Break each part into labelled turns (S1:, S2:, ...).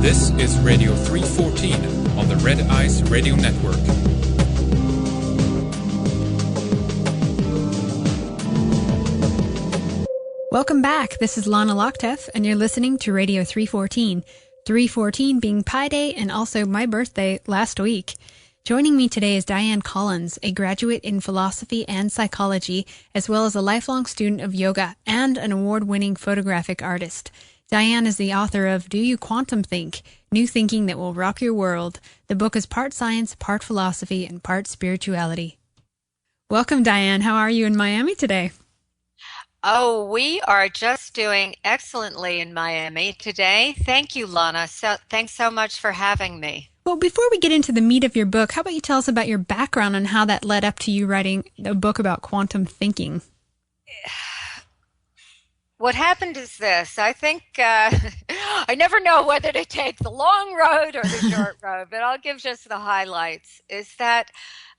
S1: This is Radio 314 on the Red Ice Radio Network.
S2: Welcome back. This is Lana Lochtef, and you're listening to Radio 314. 314 being Pi Day and also my birthday last week. Joining me today is Dianne Collins, a graduate in philosophy and psychology, as well as a lifelong student of yoga and an award-winning photographic artist. Dianne is the author of Do You Quantum Think? New Thinking That Will Rock Your World. The book is part science, part philosophy, and part spirituality. Welcome, Dianne. How are you in Miami today?
S3: Oh, we are just doing excellently in Miami today. Thank you, Lana. Thanks so much for having me.
S2: Well, before we get into the meat of your book, how about you tell us about your background and how that led up to you writing a book about quantum thinking?
S3: What happened is this. I think I never know whether to take the long road or the short road, but I'll give just the highlights. Is that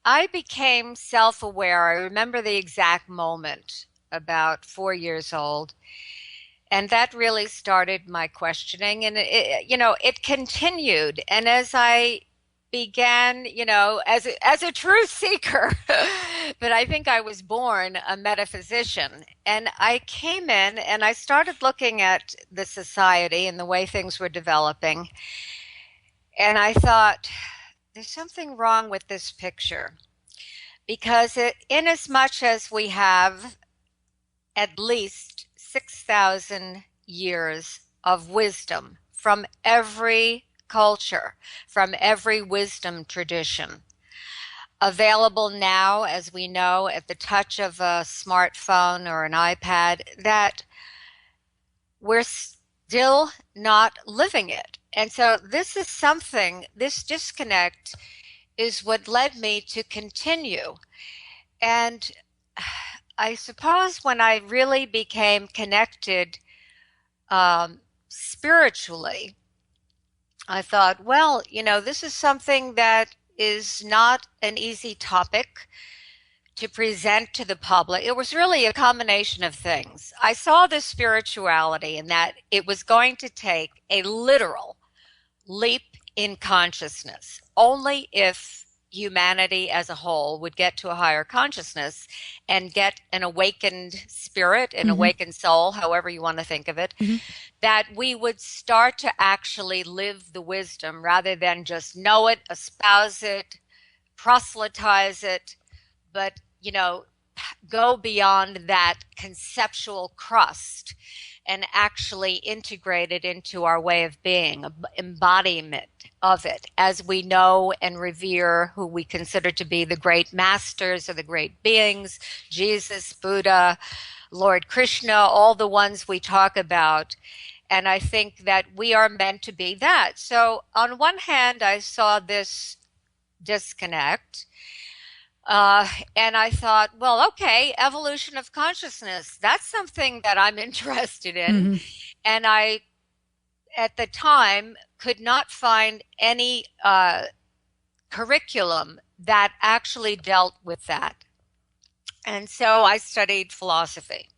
S3: I became self-aware. I remember the exact moment, about 4 years old. And that really started my questioning. And, it continued. And as I began, as a true seeker, but I think I was born a metaphysician. And I came in and I started looking at the society and the way things were developing. And I thought, there's something wrong with this picture. Because inasmuch as we have at least 6,000 years of wisdom from every culture, from every wisdom tradition, available now, as we know, at the touch of a smartphone or an iPad, that we're still not living it. And so this disconnect is what led me to continue. And I suppose when I really became connected spiritually, I thought, well, this is something that is not an easy topic to present to the public. It was really a combination of things. I saw the spirituality in that it was going to take a literal leap in consciousness. Only if humanity as a whole would get to a higher consciousness and get an awakened spirit, an awakened soul, however you want to think of it, that we would start to actually live the wisdom rather than just know it, espouse it, proselytize it, but, go beyond that conceptual crust and actually integrate it into our way of being, embodiment of it, as we know and revere who we consider to be the great masters or the great beings, Jesus, Buddha, Lord Krishna, all the ones we talk about. And I think that we are meant to be that. So on one hand, I saw this disconnect. And I thought, well, okay, evolution of consciousness, that's something that I'm interested in. And I, at the time, could not find any curriculum that actually dealt with that. And so I studied philosophy.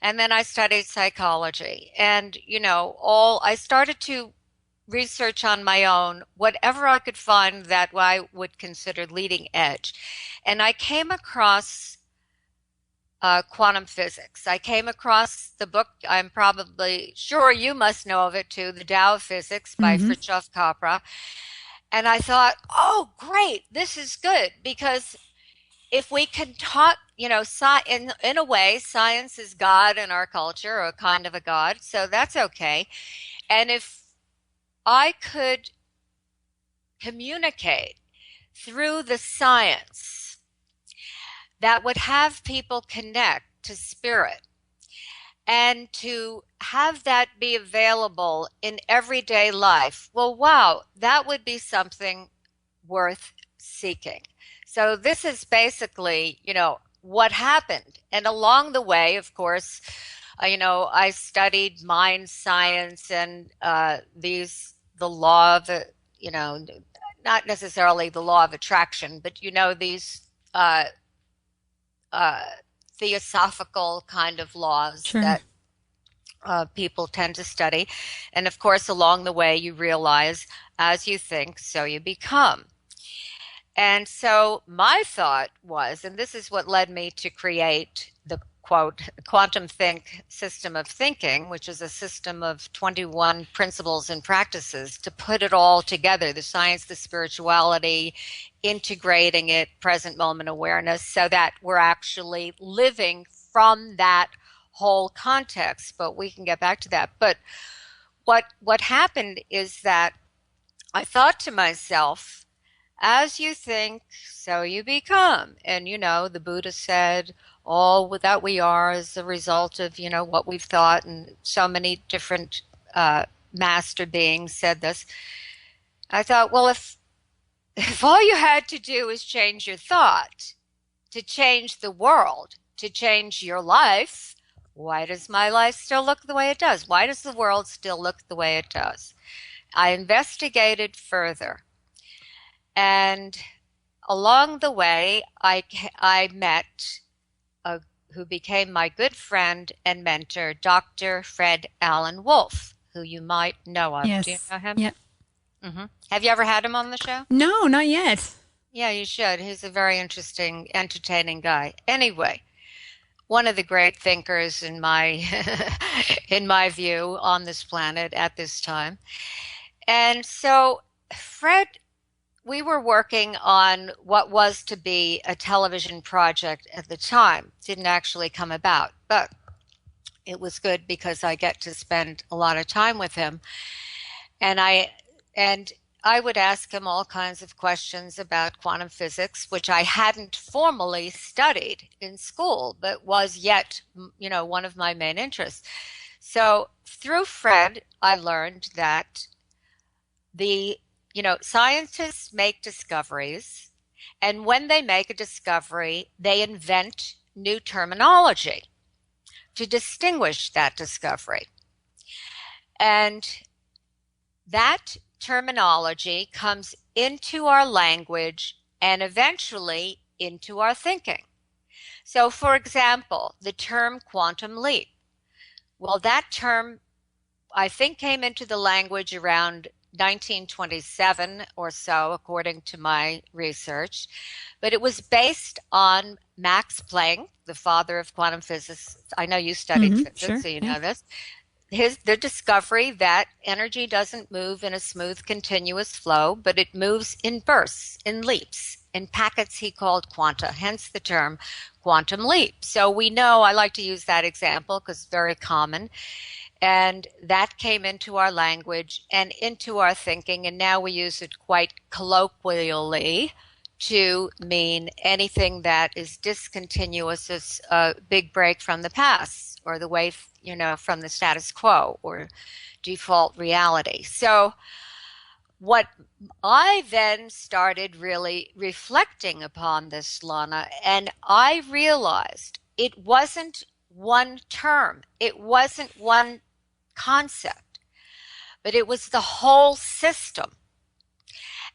S3: And then I studied psychology. And, I started to research on my own, whatever I could find that I would consider leading edge. And I came across quantum physics. I came across the book, I'm probably sure you must know of it too, The Tao of Physics by Fritjof Capra. And I thought, oh, great, this is good, because if we can talk, in a way, science is God in our culture, or kind of a God, so that's okay. And if I could communicate through the science that would have people connect to spirit and to have that be available in everyday life, well, wow, that would be something worth seeking. So this is basically, what happened. And along the way, of course, I studied mind science and the law of, not necessarily the law of attraction, but, these theosophical kind of laws that people tend to study. And of course, along the way, you realize as you think, so you become. And so my thought was, and this is what led me to create the quote QuantumThink system of thinking, which is a system of 21 principles and practices to put it all together, the science, the spirituality, integrating it, present moment awareness, so that we're actually living from that whole context. But we can get back to that. But what happened is that I thought to myself, as you think, so you become. And, the Buddha said, all that we are is a result of, what we've thought. And so many different master beings said this. I thought, well, if all you had to do is change your thought to change the world, to change your life, why does my life still look the way it does? Why does the world still look the way it does? I investigated further. And along the way, I met who became my good friend and mentor, Dr. Fred Alan Wolfe, who you might know of.
S2: Yes.
S3: Do you know him?
S2: Yep.
S3: Mm-hmm. Have you ever had him on the show?
S2: No, not yet.
S3: Yeah, you should. He's a very interesting, entertaining guy. Anyway, one of the great thinkers in my in my view on this planet at this time. And so Fred, we were working on what was to be a television project at the time. Didn't actually come about, but it was good because I get to spend a lot of time with him. And I would ask him all kinds of questions about quantum physics, which I hadn't formally studied in school, but was yet, one of my main interests. So through Fred, I learned that scientists make discoveries, and when they make a discovery, they invent new terminology to distinguish that discovery. And that terminology comes into our language and eventually into our thinking. So, for example, the term quantum leap. Well, that term, I think, came into the language around 1927 or so, according to my research. But it was based on Max Planck, the father of quantum physics. I know you studied physics,
S2: sure,
S3: so you know this. The discovery that energy doesn't move in a smooth, continuous flow, but it moves in bursts, in leaps, in packets he called quanta, hence the term quantum leap. So we know, I like to use that example because it's very common, and that came into our language and into our thinking, and now we use it quite colloquially to mean anything that is discontinuous as a big break from the past, or the way, from the status quo or default reality. So what I then started really reflecting upon this, Lana, and I realized it wasn't one term, it wasn't one concept, but it was the whole system.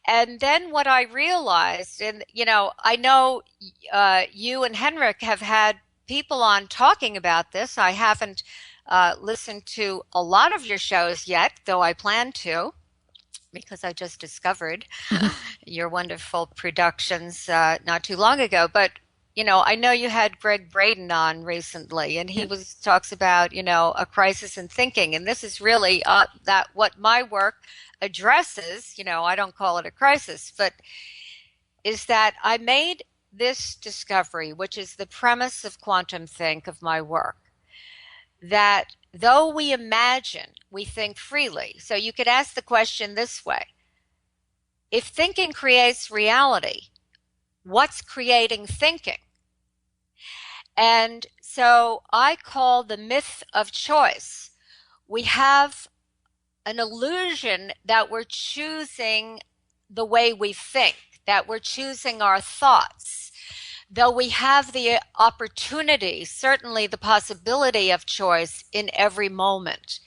S3: And then what I realized, and I know you and Henrik have had people on talking about this. I haven't listened to a lot of your shows yet, though I plan to, because I just discovered your wonderful productions not too long ago. But I know you had Greg Braden on recently, and he talks about a crisis in thinking, and this is really that what my work addresses. I don't call it a crisis, but is that I made this discovery, which is the premise of QuantumThink, of my work, that though we imagine, we think freely. So you could ask the question this way: if thinking creates reality, what's creating thinking? And so I call the myth of choice. We have an illusion that we're choosing the way we think, that we're choosing our thoughts, though we have the opportunity, certainly the possibility of choice in every moment.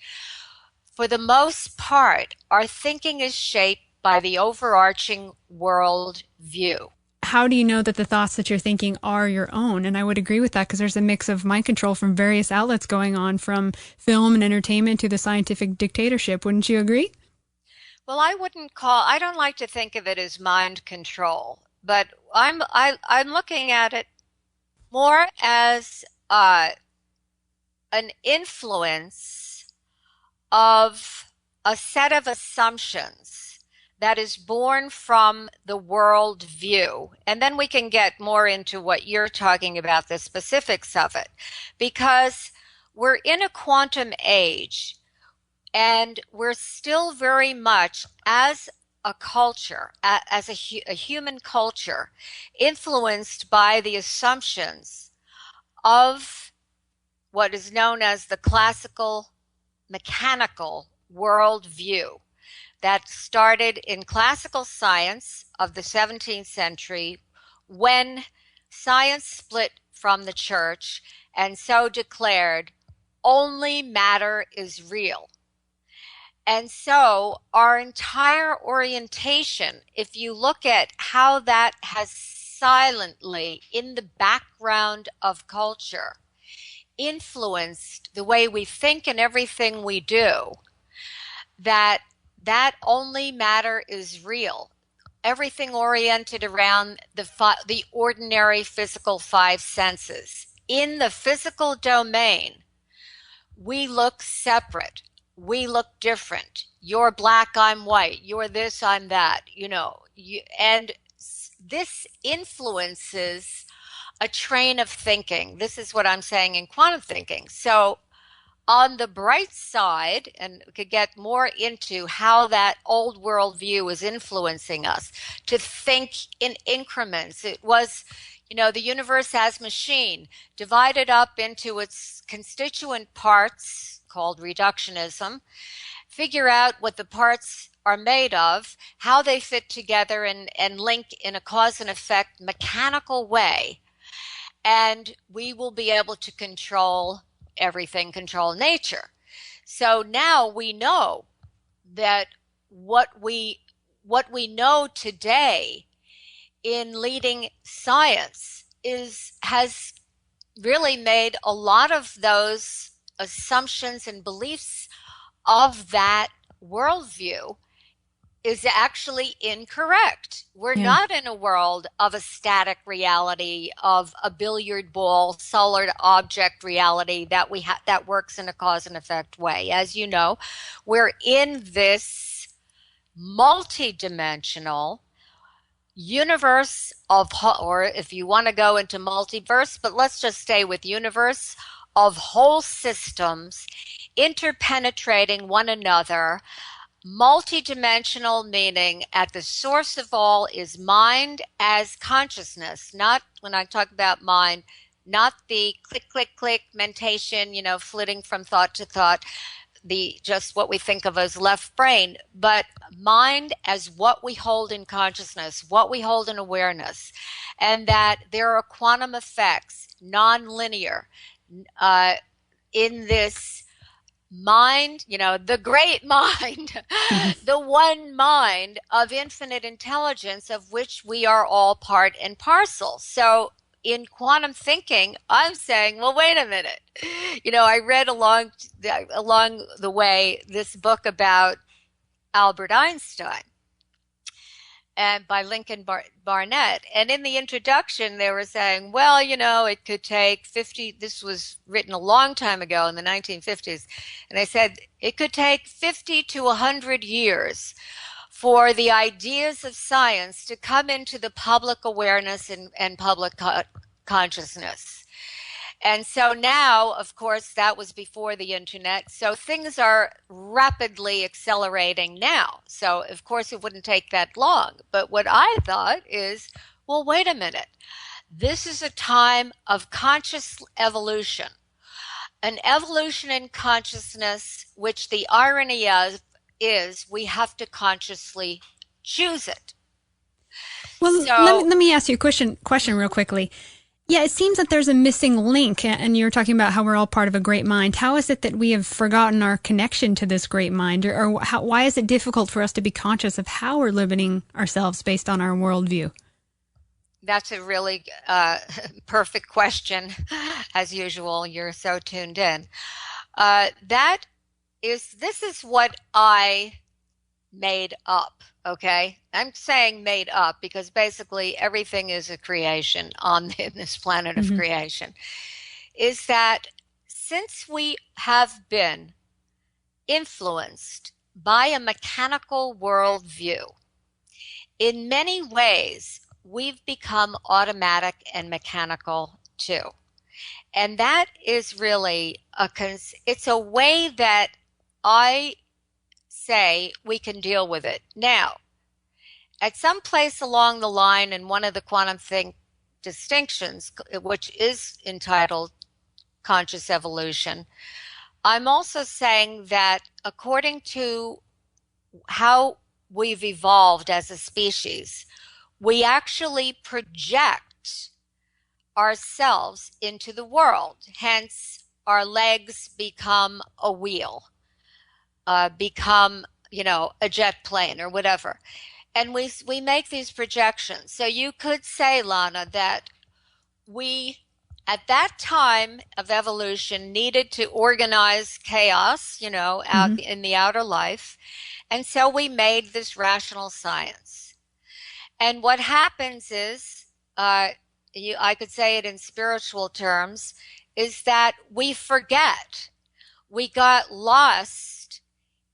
S3: For the most part, our thinking is shaped by the overarching world view.
S2: how do you know that the thoughts that you're thinking are your own? And I would agree with that, because there's a mix of mind control from various outlets going on, from film and entertainment to the scientific dictatorship. Wouldn't you agree?
S3: Well, I don't like to think of it as mind control, but I'm looking at it more as an influence of a set of assumptions that is born from the world view. And then we can get more into what you're talking about, the specifics of it, because we're in a quantum age, and we're still very much, as a culture, as a human culture, influenced by the assumptions of what is known as the classical mechanical worldview that started in classical science of the 17th century, when science split from the church and so declared only matter is real. And so our entire orientation, if you look at how that has silently, in the background of culture, influenced the way we think and everything we do, that only matter is real. Everything oriented around the ordinary physical five senses. In the physical domain, we look separate. We look different. You're black, I'm white. You're this, I'm that. And this influences a train of thinking. This is what I'm saying in quantum thinking. So on the bright side, and we could get more into how that old worldview is influencing us to think in increments. It was, the universe as machine, divided up into its constituent parts, called reductionism, figure out what the parts are made of, how they fit together and link in a cause and effect mechanical way. And we will be able to control everything, control nature. So now we know that what we know today in leading science has really made a lot of those assumptions and beliefs of that worldview is actually incorrect. We're not in a world of a static reality, of a billiard ball, solid object reality that works in a cause and effect way. As you know, we're in this multi-dimensional universe or if you want to go into multiverse, but let's just stay with universe, of whole systems interpenetrating one another. Multidimensional meaning at the source of all is mind as consciousness. Not, when I talk about mind, not the click, click, click mentation, flitting from thought to thought, just what we think of as left brain, but mind as what we hold in consciousness, what we hold in awareness, and that there are quantum effects, non-linear, in this mind, the great mind, the one mind of infinite intelligence of which we are all part and parcel. So in quantum thinking, I'm saying, well, wait a minute. I read along the way this book about Albert Einstein, and by Lincoln Barnett. And in the introduction, they were saying, well, it could take 50, this was written a long time ago in the 1950s. And they said it could take 50 to 100 years for the ideas of science to come into the public awareness and public consciousness. And so now, of course, that was before the internet. So things are rapidly accelerating now. So, of course, it wouldn't take that long. But what I thought is, well, wait a minute. This is a time of conscious evolution, an evolution in consciousness, which the irony of is we have to consciously choose it.
S2: Well, so, let me ask you a question real quickly. Yeah, it seems that there's a missing link, and you're talking about how we're all part of a great mind. How is it that we have forgotten our connection to this great mind, or why is it difficult for us to be conscious of how we're limiting ourselves based on our worldview?
S3: That's a really perfect question. As usual, you're so tuned in. This is what I made up, okay? I'm saying made up because basically everything is a creation on this planet of
S2: Hmm.
S3: creation. Is that since we have been influenced by a mechanical worldview, in many ways, we've become automatic and mechanical too. And that is really it's a way that I say we can deal with it. Now, at some place along the line in one of the QuantumThink distinctions, which is entitled Conscious Evolution, I'm also saying that according to how we've evolved as a species, we actually project ourselves into the world. Hence, our legs become a wheel, become, a jet plane or whatever. And we make these projections. So you could say, Lana, that we, at that time of evolution, needed to organize chaos, out
S2: Hmm.
S3: in the outer life. And so we made this rational science. And what happens is, I could say it in spiritual terms, is that we forget. We got lost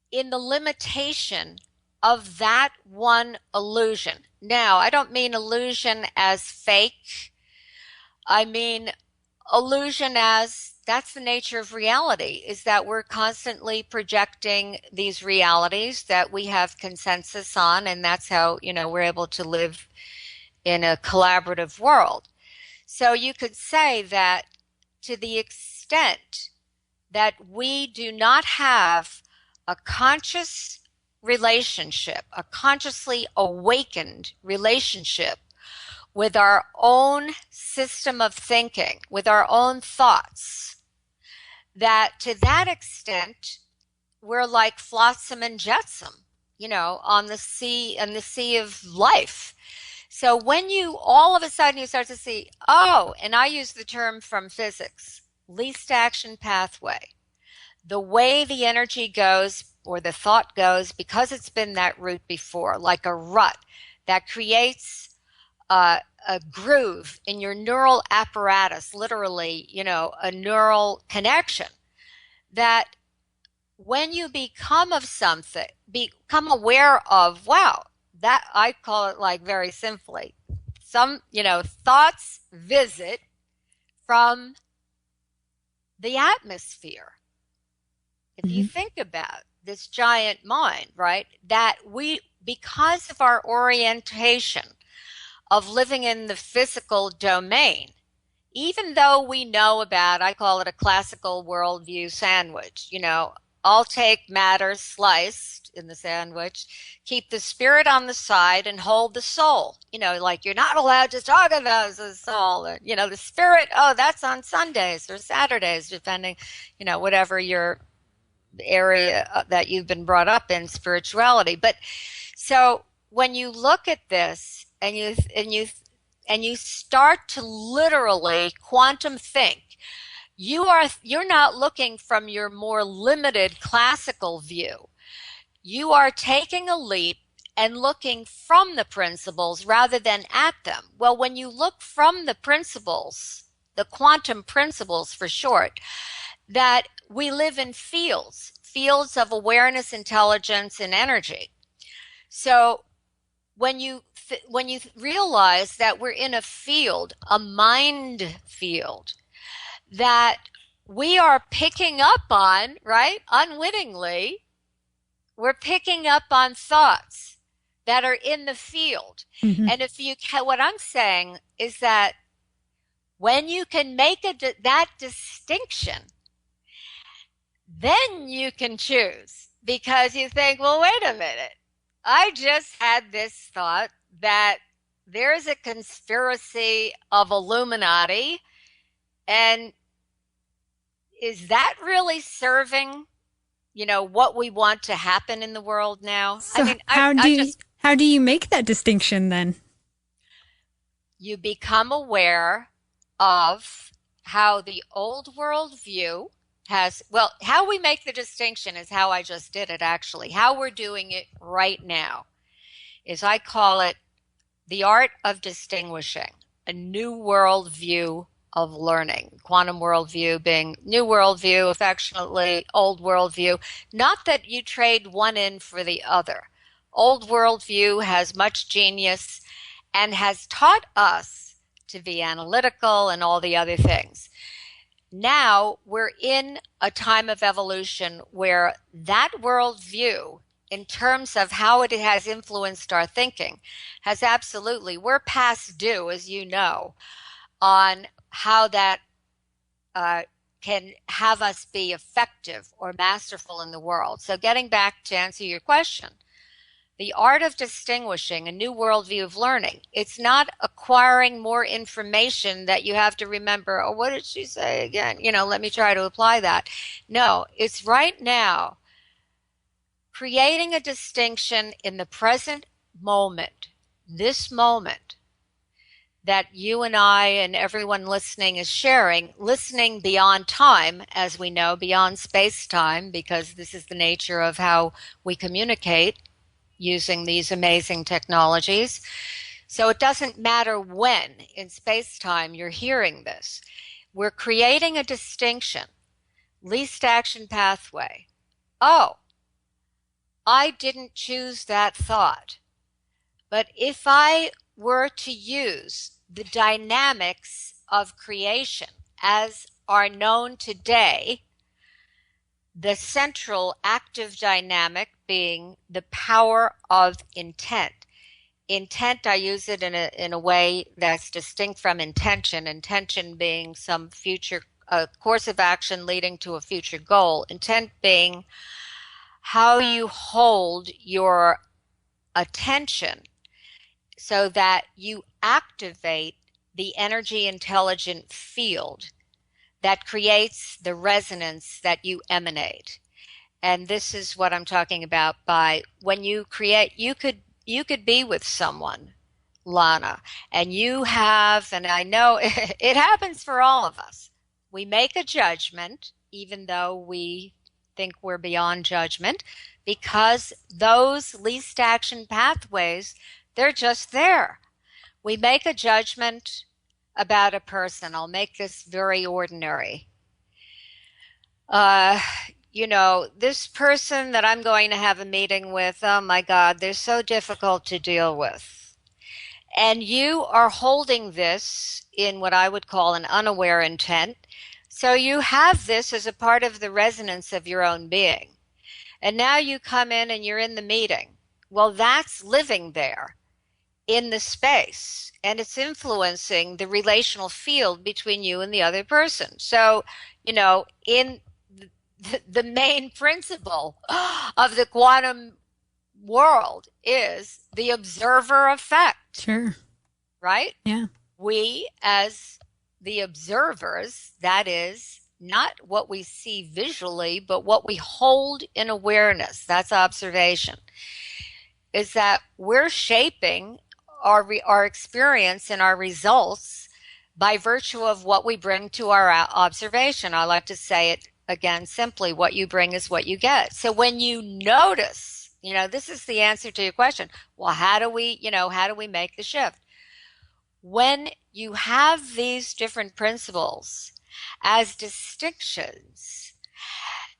S3: in the limitation of that one illusion. Now, I don't mean illusion as fake. I mean illusion as that's the nature of reality, is that we're constantly projecting these realities that we have consensus on, and that's how, we're able to live in a collaborative world. So you could say that to the extent that we do not have a conscious relationship, a consciously awakened relationship with our own system of thinking, with our own thoughts, that to that extent, we're like flotsam and jetsam, on the sea of life. So when you all of a sudden you start to see, oh, and I use the term from physics, least action pathway, the way the energy goes or the thought goes, because it's been that route before, like a rut that creates a groove in your neural apparatus, literally, a neural connection that when you become of something, become aware of, wow, that I call it like very simply, some, thoughts visit from the atmosphere. If you
S2: Hmm.
S3: think about this giant mind, right, that because of our orientation of living in the physical domain, even though we know about, I call it a classical worldview sandwich, I'll take matter sliced in the sandwich, keep the spirit on the side and hold the soul. Like you're not allowed to talk about the soul. Or, the spirit, oh, that's on Sundays or Saturdays, depending, whatever your area that you've been brought up in spirituality. But so when you look at this and you start to literally quantum think, you're not looking from your more limited classical view. You are taking a leap and looking from the principles rather than at them. Well, when you look from the principles, the quantum principles for short, that we live in fields of awareness, intelligence, and energy. So when you realize that we're in a field, a mind field, that we are picking up on, right? Unwittingly, we're picking up on thoughts that are in the field.
S2: Hmm.
S3: And what I'm saying is that when you can make that distinction, then you can choose, because you think, well, wait a minute. I just had this thought that there's a conspiracy of Illuminati, and is that really serving, what we want to happen in the world now? I
S2: So
S3: mean, I just,
S2: how do you make that distinction then?
S3: you become aware of how the old worldview has, well, how we make the distinction is how I just did it actually. How we're doing it right now is I call it the art of distinguishing, a new worldview of learning. Quantum worldview being new worldview, affectionately old worldview. Not that you trade one in for the other. Old worldview has much genius and has taught us to be analytical and all the other things. Now we're in a time of evolution where that worldview, in terms of how it has influenced our thinking, has absolutely, we're past due, as you know, on how that can have us be effective or masterful in the world. So getting back to answer your question, the art of distinguishing, a new worldview of learning. It's not acquiring more information that you have to remember, oh, what did she say again? Let me try to apply that. No, it's right now creating a distinction in the present moment, this moment that you and I and everyone listening is sharing, listening beyond time, as we know, beyond space-time, because this is the nature of how we communicate using these amazing technologies. So it doesn't matter when in space-time you're hearing this. We're creating a distinction, least action pathway. Oh, I didn't choose that thought. But if I were to use the dynamics of creation as are known today, the central active dynamic being the power of intent. Intent, I use it in a way that's distinct from intention. Intention being some future course of action leading to a future goal. Intent being how you hold your attention so that you activate the energy intelligent field that creates the resonance that you emanate. And this is what I'm talking about by when you create, you could be with someone, Lana, and you have, and I know it happens for all of us. We make a judgment, even though we think we're beyond judgment, because those least action pathways, they're just there. We make a judgment about a person. I'll make this very ordinary. This person that I'm going to have a meeting with, oh my God, they're so difficult to deal with. And you are holding this in what I would call an unaware intent. So you have this as a part of the resonance of your own being. And now you come in and you're in the meeting. Well, that's living there in the space, and it's influencing the relational field between you and the other person. So, in the main principle of the quantum world is the observer effect.
S2: Sure.
S3: Right?
S2: Yeah.
S3: We, as the observers, that is not what we see visually, but what we hold in awareness, that's observation, is that we're shaping our experience and our results by virtue of what we bring to our observation. I like to say it again simply, what you bring is what you get. So when you notice, this is the answer to your question. Well, how do we make the shift? When you have these different principles as distinctions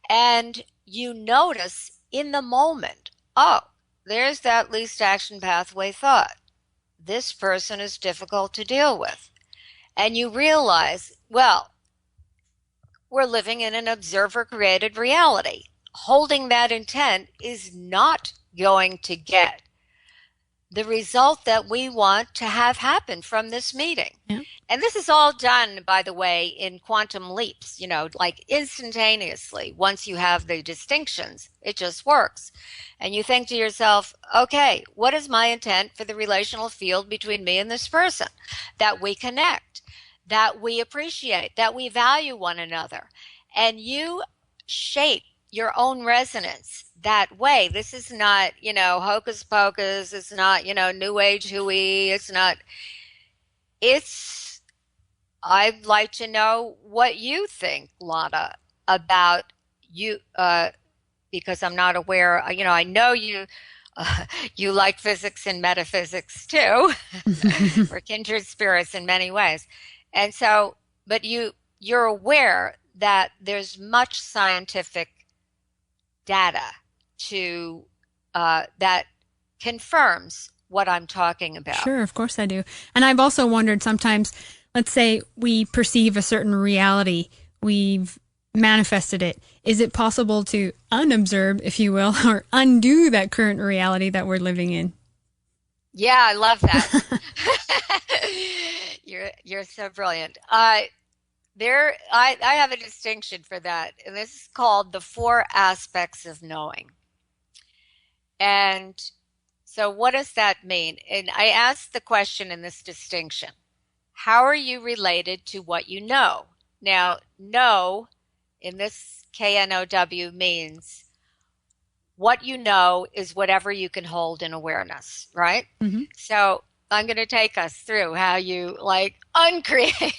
S3: and you notice in the moment, oh, there's that least action pathway thought. This person is difficult to deal with. And you realize, well, we're living in an observer-created reality. Holding that intent is not going to get the result that we want to have happen from this meeting. Yeah. And this is all done, by the way, in quantum leaps, like instantaneously. Once you have the distinctions, it just works. And you think to yourself, okay, what is my intent for the relational field between me and this person? That we connect, that we appreciate, that we value one another. And you shape your own resonance that way. This is not, hocus pocus. It's not, new age hooey. It's not. it's, I'd like to know what you think, Lana, about you, because I'm not aware, I know you like physics and metaphysics too. We're kindred spirits in many ways. And so, but you're aware that there's much scientific data to that confirms what I'm talking about.
S2: Sure, of course I do. And I've also wondered sometimes, let's say we perceive a certain reality, we've manifested it. Is it possible to unobserve, if you will, or undo that current reality that we're living in?
S3: Yeah, I love that. You're so brilliant. I have a distinction for that, and this is called the four aspects of knowing. And so what does that mean? And I asked the question in this distinction. How are you related to what you know? Now, know in this KNOW means what you know is whatever you can hold in awareness, right?
S2: Mm-hmm.
S3: So I'm going to take us through how you uncreate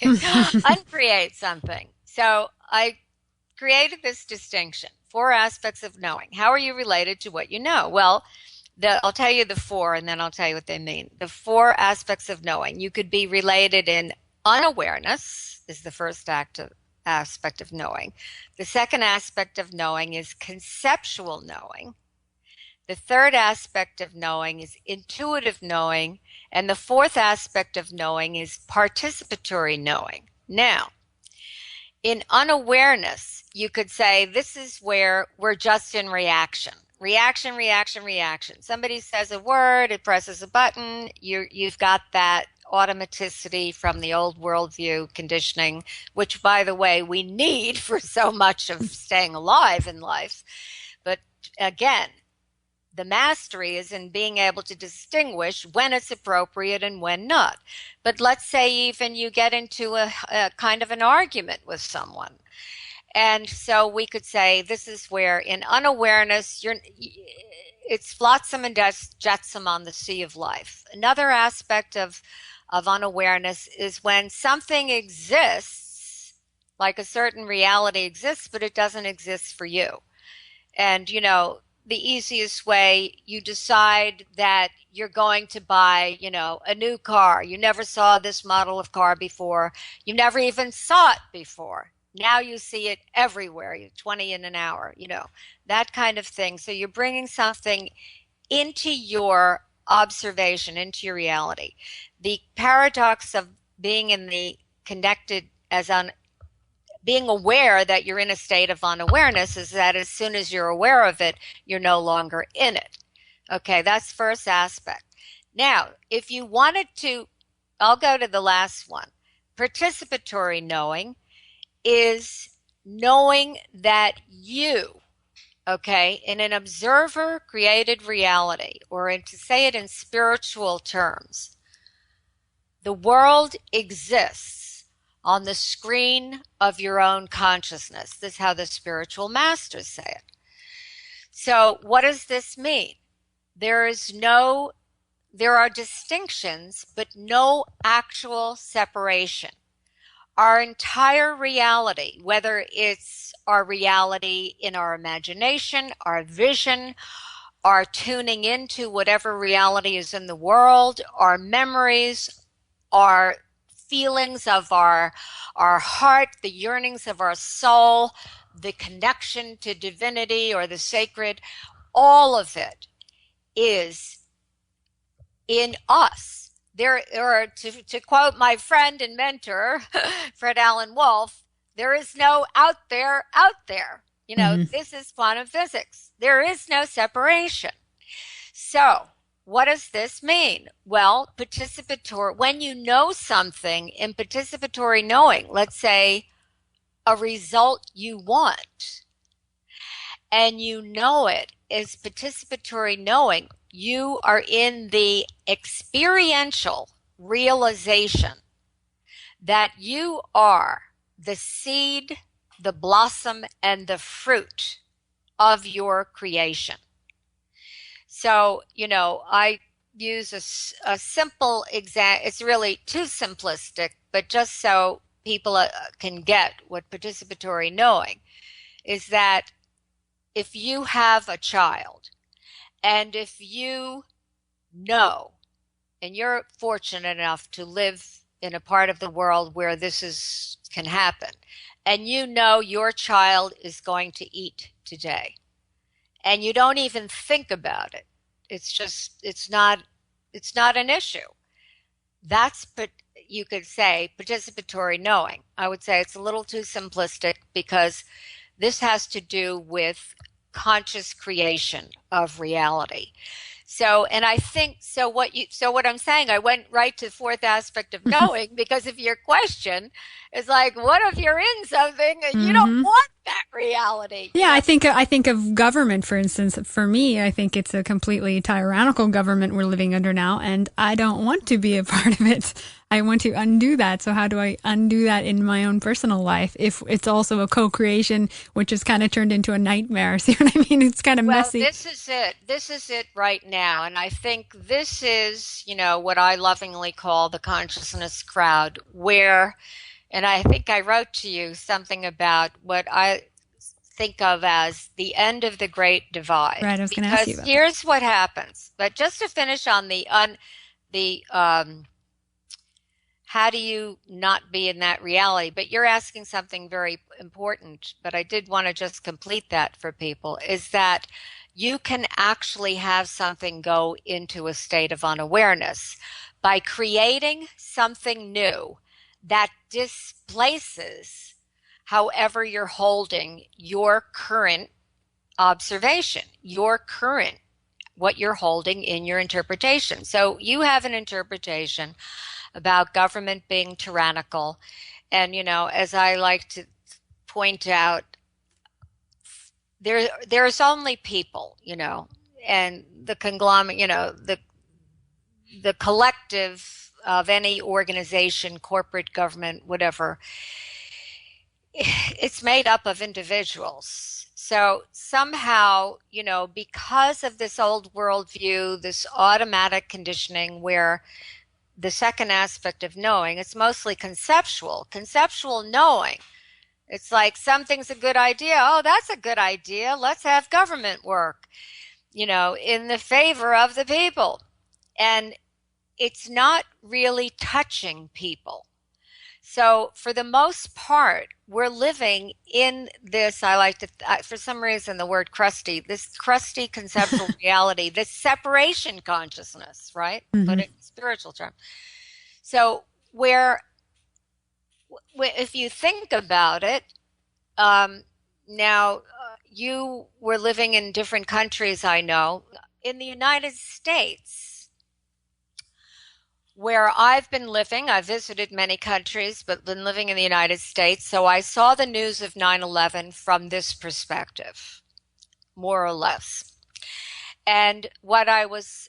S3: something. So I created this distinction, four aspects of knowing. How are you related to what you know? Well, I'll tell you the four, and then I'll tell you what they mean. The four aspects of knowing. You could be related in unawareness is the first aspect of knowing. The second aspect of knowing is conceptual knowing. The third aspect of knowing is intuitive knowing. And the fourth aspect of knowing is participatory knowing. Now, in unawareness, you could say this is where we're just in reaction. Reaction, reaction, reaction. Somebody says a word, it presses a button, you've got that automaticity from the old worldview conditioning, which, by the way, we need for so much of staying alive in life. But again, the mastery is in being able to distinguish when it's appropriate and when not. But let's say even you get into a kind of an argument with someone. And so we could say this is where in unawareness, it's flotsam and jetsam on the sea of life. Another aspect of unawareness is when something exists, like a certain reality exists, but it doesn't exist for you. And, the easiest way, you decide that you're going to buy, a new car. You never saw this model of car before. You never even saw it before. Now you see it everywhere, 20 in an hour, that kind of thing. So you're bringing something into your observation, into your reality. The paradox of being in the connected being aware that you're in a state of unawareness is that as soon as you're aware of it, you're no longer in it. Okay, that's first aspect. Now, if you wanted to, I'll go to the last one. Participatory knowing is knowing that you, okay, in an observer-created reality, or to say it in spiritual terms, the world exists on the screen of your own consciousness. This is how the spiritual masters say it. So what does this mean? There are distinctions, but no actual separation. Our entire reality, whether it's our reality in our imagination, our vision, our tuning into whatever reality is in the world, our memories, our feelings of our heart, the yearnings of our soul, the connection to divinity or the sacred, all of it is in us. To quote my friend and mentor, Fred Alan Wolf, there is no out there. This is quantum physics. There is no separation. So, what does this mean? Well, when you know something in participatory knowing, let's say a result you want, and you know it is participatory knowing, you are in the experiential realization that you are the seed, the blossom, and the fruit of your creation. So, use a simple example. It's really too simplistic, but just so people can get what participatory knowing is, that if you have a child and if you know, and you're fortunate enough to live in a part of the world where can happen, and you know your child is going to eat today, and you don't even think about it. It's not an issue. But you could say participatory knowing. I would say it's a little too simplistic, because this has to do with conscious creation of reality. So, and I think, what I'm saying, I went right to the fourth aspect of knowing, because if your question is like, what if you're in something and you don't want that reality?
S2: Yeah, I think of government, for instance. For me, I think it's a completely tyrannical government we're living under now, and I don't want to be a part of it. I want to undo that. So how do I undo that in my own personal life if it's also a co-creation, which has kind of turned into a nightmare? See what I mean? It's kind of messy.
S3: This is it. This is it right now. And I think this is, what I lovingly call the consciousness crowd, and I think I wrote to you something about what I think of as the end of the Great Divide.
S2: Right, I was going to ask you about that.
S3: Here's what happens. But just to finish on the how do you not be in that reality? But you're asking something very important, but I did want to just complete that for people, is that you can actually have something go into a state of unawareness by creating something new that displaces however you're holding your current observation, what you're holding in your interpretation. So you have an interpretation about government being tyrannical. And, as I like to point out, there's only people, and the conglomerate, the collective of any organization, corporate, government, whatever, it's made up of individuals. So somehow, because of this old worldview, this automatic conditioning where the second aspect of knowing, it's mostly conceptual knowing. It's like something's a good idea. Oh, that's a good idea. Let's have government work, in the favor of the people. And it's not really touching people. So for the most part, we're living in this, I like to, for some reason, the word crusty, this crusty conceptual reality, this separation consciousness, right? But in spiritual term. So if you think about it, now you were living in different countries, I know. In the United States, where I've been living, I've visited many countries, but been living in the United States. So I saw the news of 9/11 from this perspective, more or less. And what I was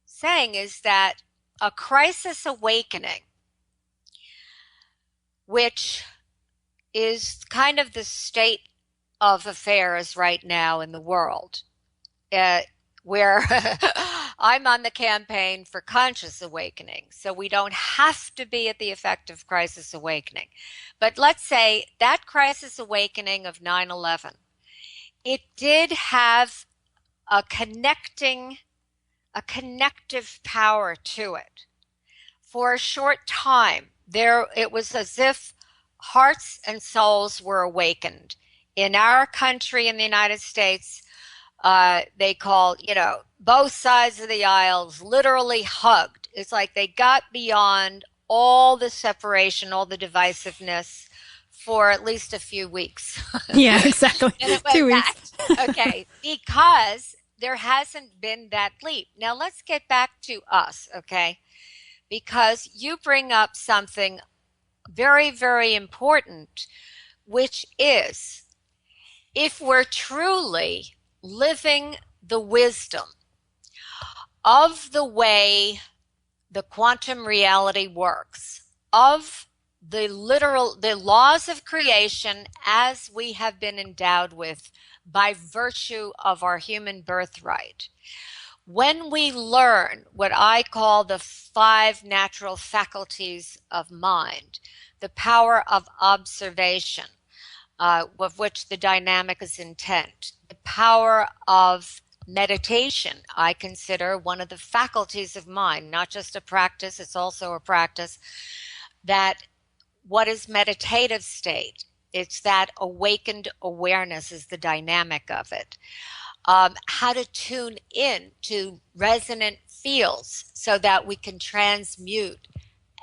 S3: saying is that a crisis awakening, which is kind of the state of affairs right now in the world, where I'm on the campaign for conscious awakening. So we don't have to be at the effective crisis awakening. But let's say that crisis awakening of 9/11, it did have a connective power to it. For a short time, it was as if hearts and souls were awakened. In our country, in the United States, they call, both sides of the aisles literally hugged. It's like they got beyond all the separation, all the divisiveness for at least a few weeks.
S2: Yeah, exactly. 2 weeks.
S3: Okay, because there hasn't been that leap. Now let's get back to us, okay? Because you bring up something very, very important, which is, if we're truly living the wisdom of the way the quantum reality works, of the laws of creation as we have been endowed with by virtue of our human birthright, When we learn what I call the 5 natural faculties of mind, the power of observation, of which the dynamic is intent, the power of meditation, I consider one of the faculties of mind, not just a practice, it's also a practice. That what is meditative state? It's that awakened awareness is the dynamic of it. How to tune in to resonant fields so that we can transmute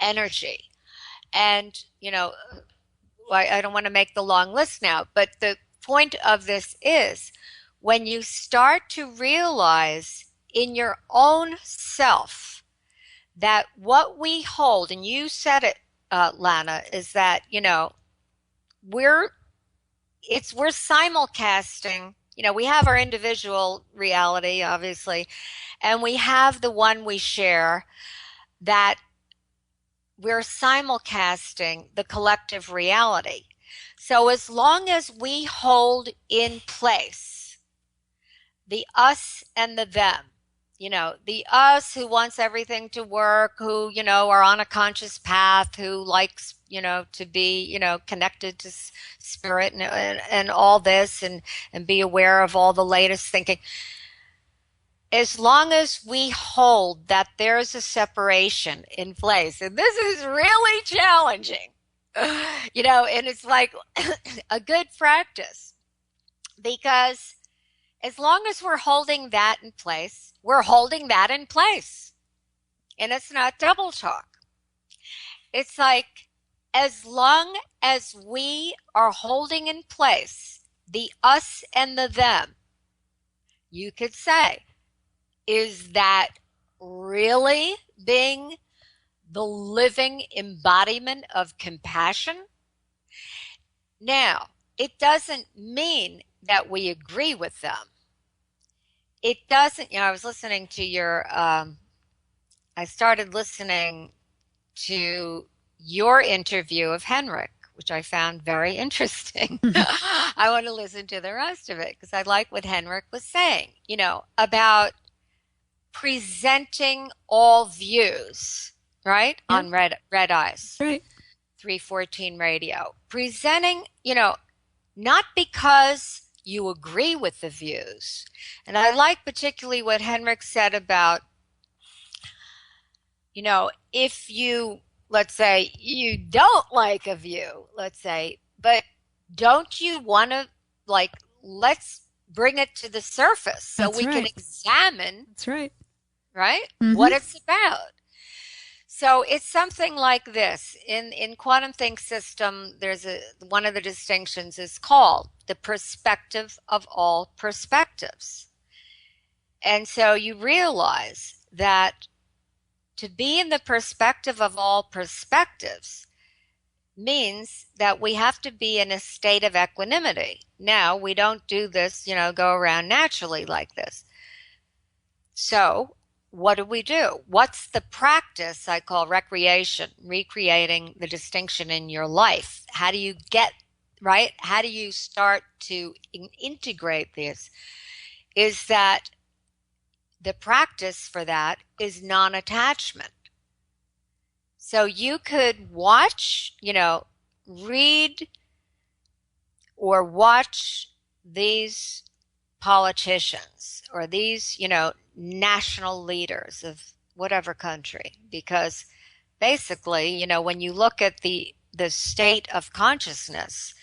S3: energy. And, I don't want to make the long list now, but the point of this is when you start to realize in your own self that what we hold, and you said it, Lana, is that, we're simulcasting. We have our individual reality, obviously, and we have the one we share, that we're simulcasting the collective reality. So as long as we hold in place the us and the them, the us who wants everything to work, who, are on a conscious path, who likes, to be, connected to spirit and all this and be aware of all the latest thinking. As long as we hold that there's a separation in place, and this is really challenging, and it's like a good practice, because as long as we're holding that in place, we're holding that in place. And it's not double talk. It's like, as long as we are holding in place the us and the them, you could say, is that really being the living embodiment of compassion? Now, it doesn't mean that we agree with them. It doesn't, I was listening to I started listening to your interview of Henrik, which I found very interesting. I want to listen to the rest of it because I like what Henrik was saying, about presenting all views, right? Yeah. On Red Eyes.
S2: Right.
S3: 314 radio. Presenting, not because you agree with the views. And I like particularly what Henrik said about, if you, let's say, you don't like a view, let's say, but don't you want to, let's bring it to the surface so That's we right. can examine.
S2: That's right.
S3: Right?
S2: Mm-hmm.
S3: What it's about. So it's something like this. In QuantumThink system, one of the distinctions is called the perspective of all perspectives. And so you realize that to be in the perspective of all perspectives means that we have to be in a state of equanimity. Now, we don't do this, go around naturally like this. So what do? What's the practice I call recreation, recreating the distinction in your life? How do you get, right? How do you start to integrate this? Is that the practice for that is non-attachment. So you could watch, read or watch these politicians or these, national leaders of whatever country, because basically, when you look at the state of consciousness,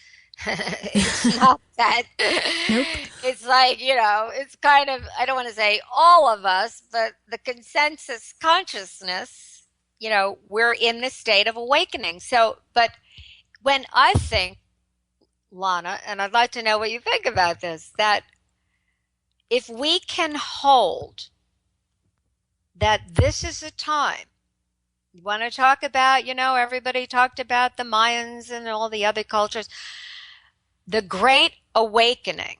S3: it's not that,
S2: Nope.
S3: It's like, it's kind of, I don't want to say all of us, but the consensus consciousness, we're in this state of awakening. So, but when I think, Lana, and I'd like to know what you think about this, that if we can hold that this is a time, you want to talk about, everybody talked about the Mayans and all the other cultures, the Great Awakening.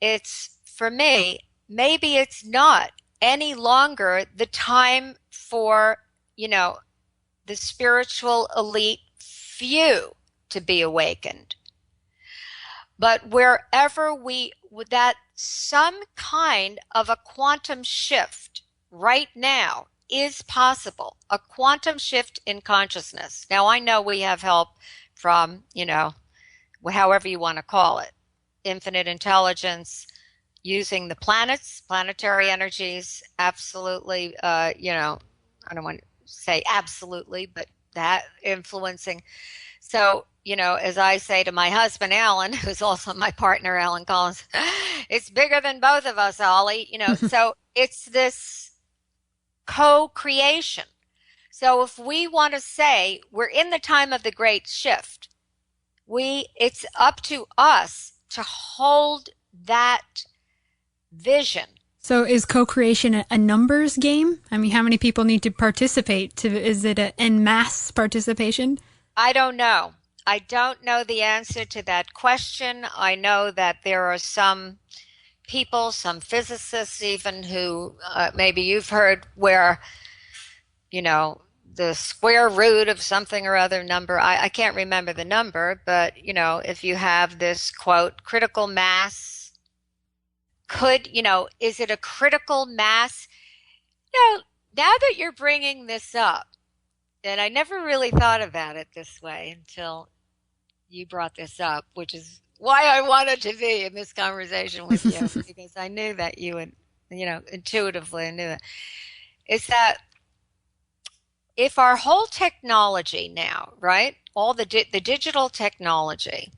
S3: It's, for me, maybe it's not any longer the time for, the spiritual elite few to be awakened. But wherever that some kind of a quantum shift right now is possible, a quantum shift in consciousness. Now, I know we have help from, however you want to call it, infinite intelligence, using the planets, planetary energies, absolutely, I don't want to say absolutely, but that influencing. So, as I say to my husband, Alan, who's also my partner, Alan Collins, it's bigger than both of us, Ollie, so it's this co-creation. So if we want to say we're in the time of the great shift, it's up to us to hold that vision.
S2: So is co-creation a numbers game? I mean, how many people need to participate? Is it an en masse participation?
S3: I don't know. I don't know the answer to that question. I know that there are some people, some physicists even, who maybe you've heard, where, the square root of something or other number, I can't remember the number, but, if you have this, quote, critical mass, is it a critical mass? Now that you're bringing this up, and I never really thought about it this way until you brought this up, which is why I wanted to be in this conversation with you, because I knew that you would, intuitively I knew that. Is that if our whole technology now, right, all the digital technology,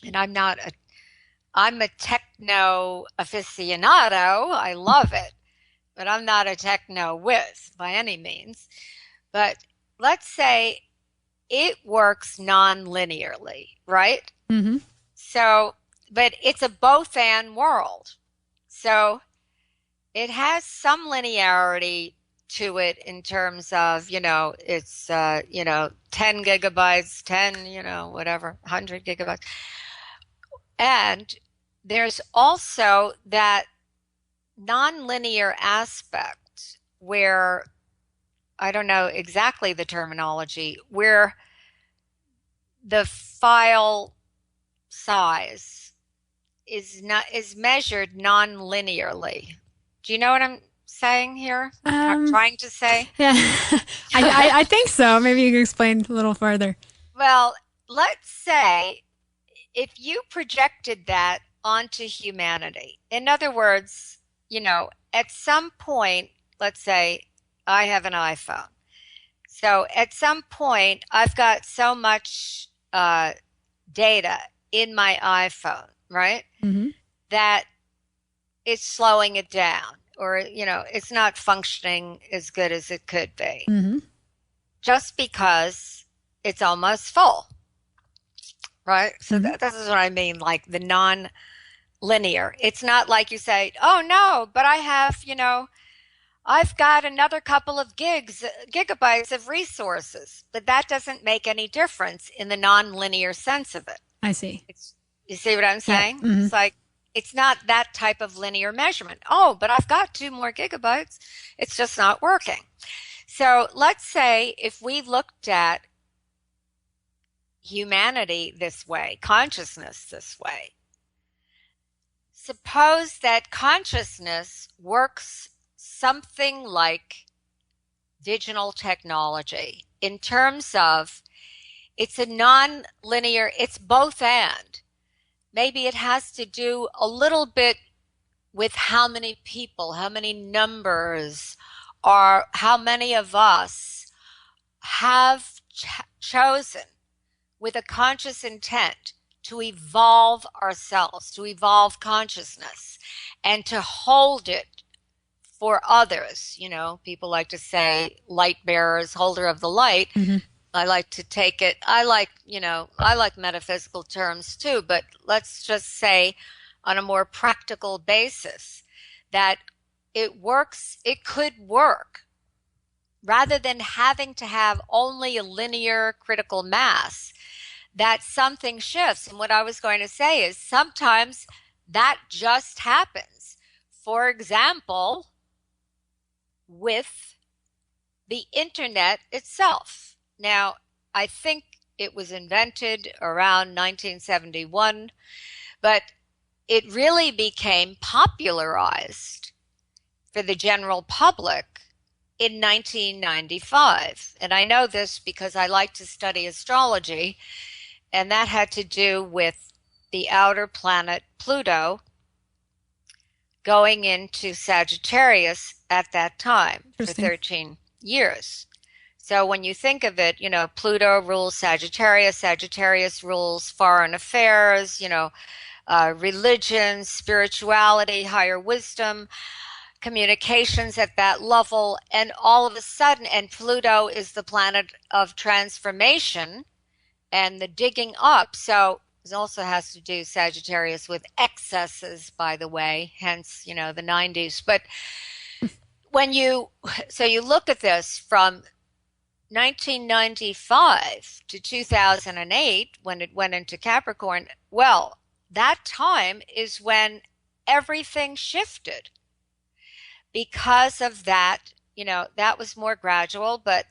S3: and I'm a techno aficionado, I love it, but I'm not a techno whiz by any means. But let's say it works non-linearly, right?
S2: Mm-hmm.
S3: So, but it's a both and world. So it has some linearity to it in terms of, it's, 10 gigabytes, 10, whatever, 100 gigabytes. And there's also that non-linear aspect where, I don't know exactly the terminology, where the file size is measured non-linearly. Do you know what I'm saying here? I'm trying to say?
S2: Yeah, I think so. Maybe you can explain a little further.
S3: Well, let's say if you projected that onto humanity, in other words, at some point, let's say I have an iPhone. So at some point, I've got so much data in my iPhone, right?
S2: Mm-hmm.
S3: That it's slowing it down, or, it's not functioning as good as it could be.
S2: Mm-hmm.
S3: Just because it's almost full, right? So
S2: Mm-hmm.
S3: this is what I mean, like the non-linear. It's not like you say, oh no, but I have, I've got another couple of gigabytes of resources, but that doesn't make any difference in the non-linear sense of it.
S2: I see.
S3: You see what I'm saying?
S2: Yeah. Mm-hmm.
S3: It's like, it's not that type of linear measurement. Oh, but I've got 2 more gigabytes. It's just not working. So let's say if we looked at humanity this way, consciousness this way, suppose that consciousness works something like digital technology in terms of it's a non-linear, it's both and. Maybe it has to do a little bit with how many people, how many numbers, or how many of us have chosen with a conscious intent to evolve ourselves, to evolve consciousness, and to hold it for others. People like to say light bearers, holder of the light.
S2: Mm-hmm.
S3: I like to take it, I like metaphysical terms too, but let's just say on a more practical basis that it works, it could work, rather than having to have only a linear critical mass, that something shifts. And what I was going to say is sometimes that just happens. For example, with the internet itself. Now, I think It was invented around 1971, but it really became popularized for the general public in 1995. And I know this because I like to study astrology, and that had to do with the outer planet Pluto going into Sagittarius at that time for 13 years. So when you think of it, Pluto rules Sagittarius, Sagittarius rules foreign affairs, religion, spirituality, higher wisdom, communications at that level. And all of a sudden, and Pluto is the planet of transformation and the digging up. So it also has to do, Sagittarius, with excesses, by the way, hence, the 90s. But so you look at this from 1995 to 2008, when it went into Capricorn, well, that time is when everything shifted. Because of that, that was more gradual, but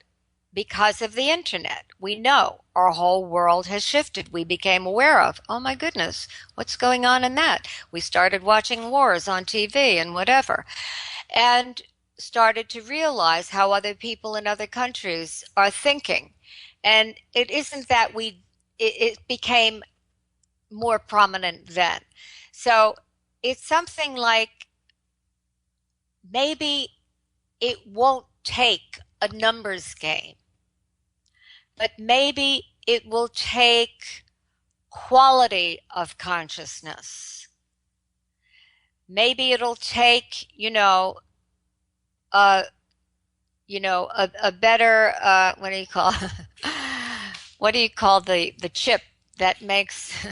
S3: because of the internet, we know our whole world has shifted. We became aware of, oh my goodness, what's going on in that? We started watching wars on TV and whatever, and started to realize how other people in other countries are thinking. And it isn't that it became more prominent then. So it's something like, maybe it won't take a numbers game, but maybe it will take quality of consciousness. Maybe it'll take, a better, what do you call the chip that makes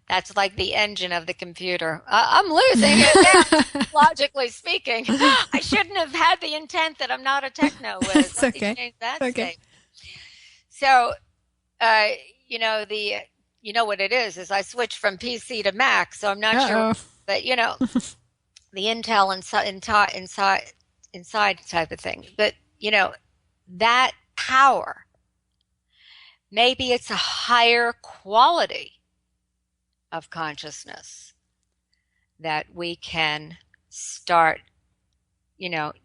S3: that's like the engine of the computer. I'm losing it now, logically speaking. I shouldn't have had the intent that I'm not a techno whiz.
S2: It's okay.
S3: Change that
S2: okay.
S3: state. So, you know what it is I switched from PC to Mac, so I'm not sure. But, the Intel inside type of thing. But, that power, maybe it's a higher quality of consciousness that we can start,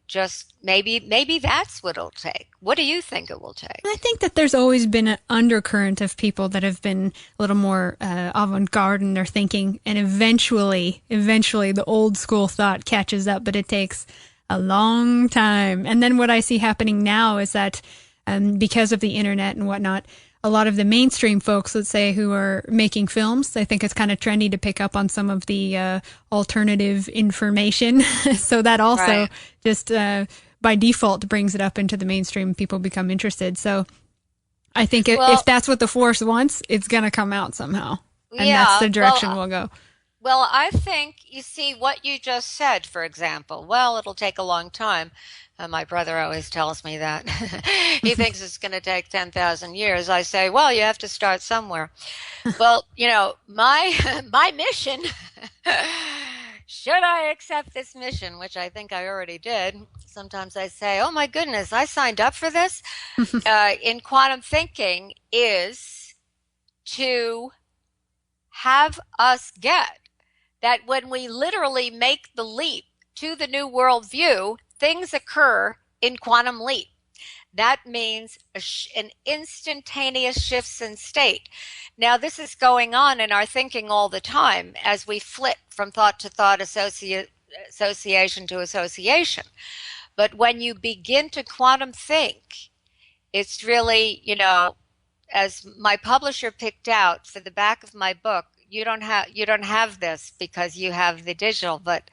S3: just maybe that's what it'll take. What do you think it will take?
S2: I think that there's always been an undercurrent of people that have been a little more avant-garde in their thinking, and eventually the old school thought catches up, but it takes a long time. And then what I see happening now is that because of the internet and whatnot, a lot of the mainstream folks, let's say, who are making films, I think it's kind of trendy to pick up on some of the alternative information. So that also just by default brings it up into the mainstream. People become interested. So I think if that's what the force wants, it's going to come out somehow. And that's the direction we'll go.
S3: Well, I think, you see, what you just said, for example, it'll take a long time. My brother always tells me that. He thinks it's going to take 10,000 years. I say, well, you have to start somewhere. Well, my mission, should I accept this mission, which I think I already did. Sometimes I say, oh my goodness, I signed up for this. In quantum thinking is to have us get that when we literally make the leap to the new world view, things occur in quantum leap. That means an instantaneous shifts in state. Now, this is going on in our thinking all the time as we flip from thought to thought, association to association. But when you begin to quantum think, it's really, as my publisher picked out for the back of my book, you don't have this because you have the digital, but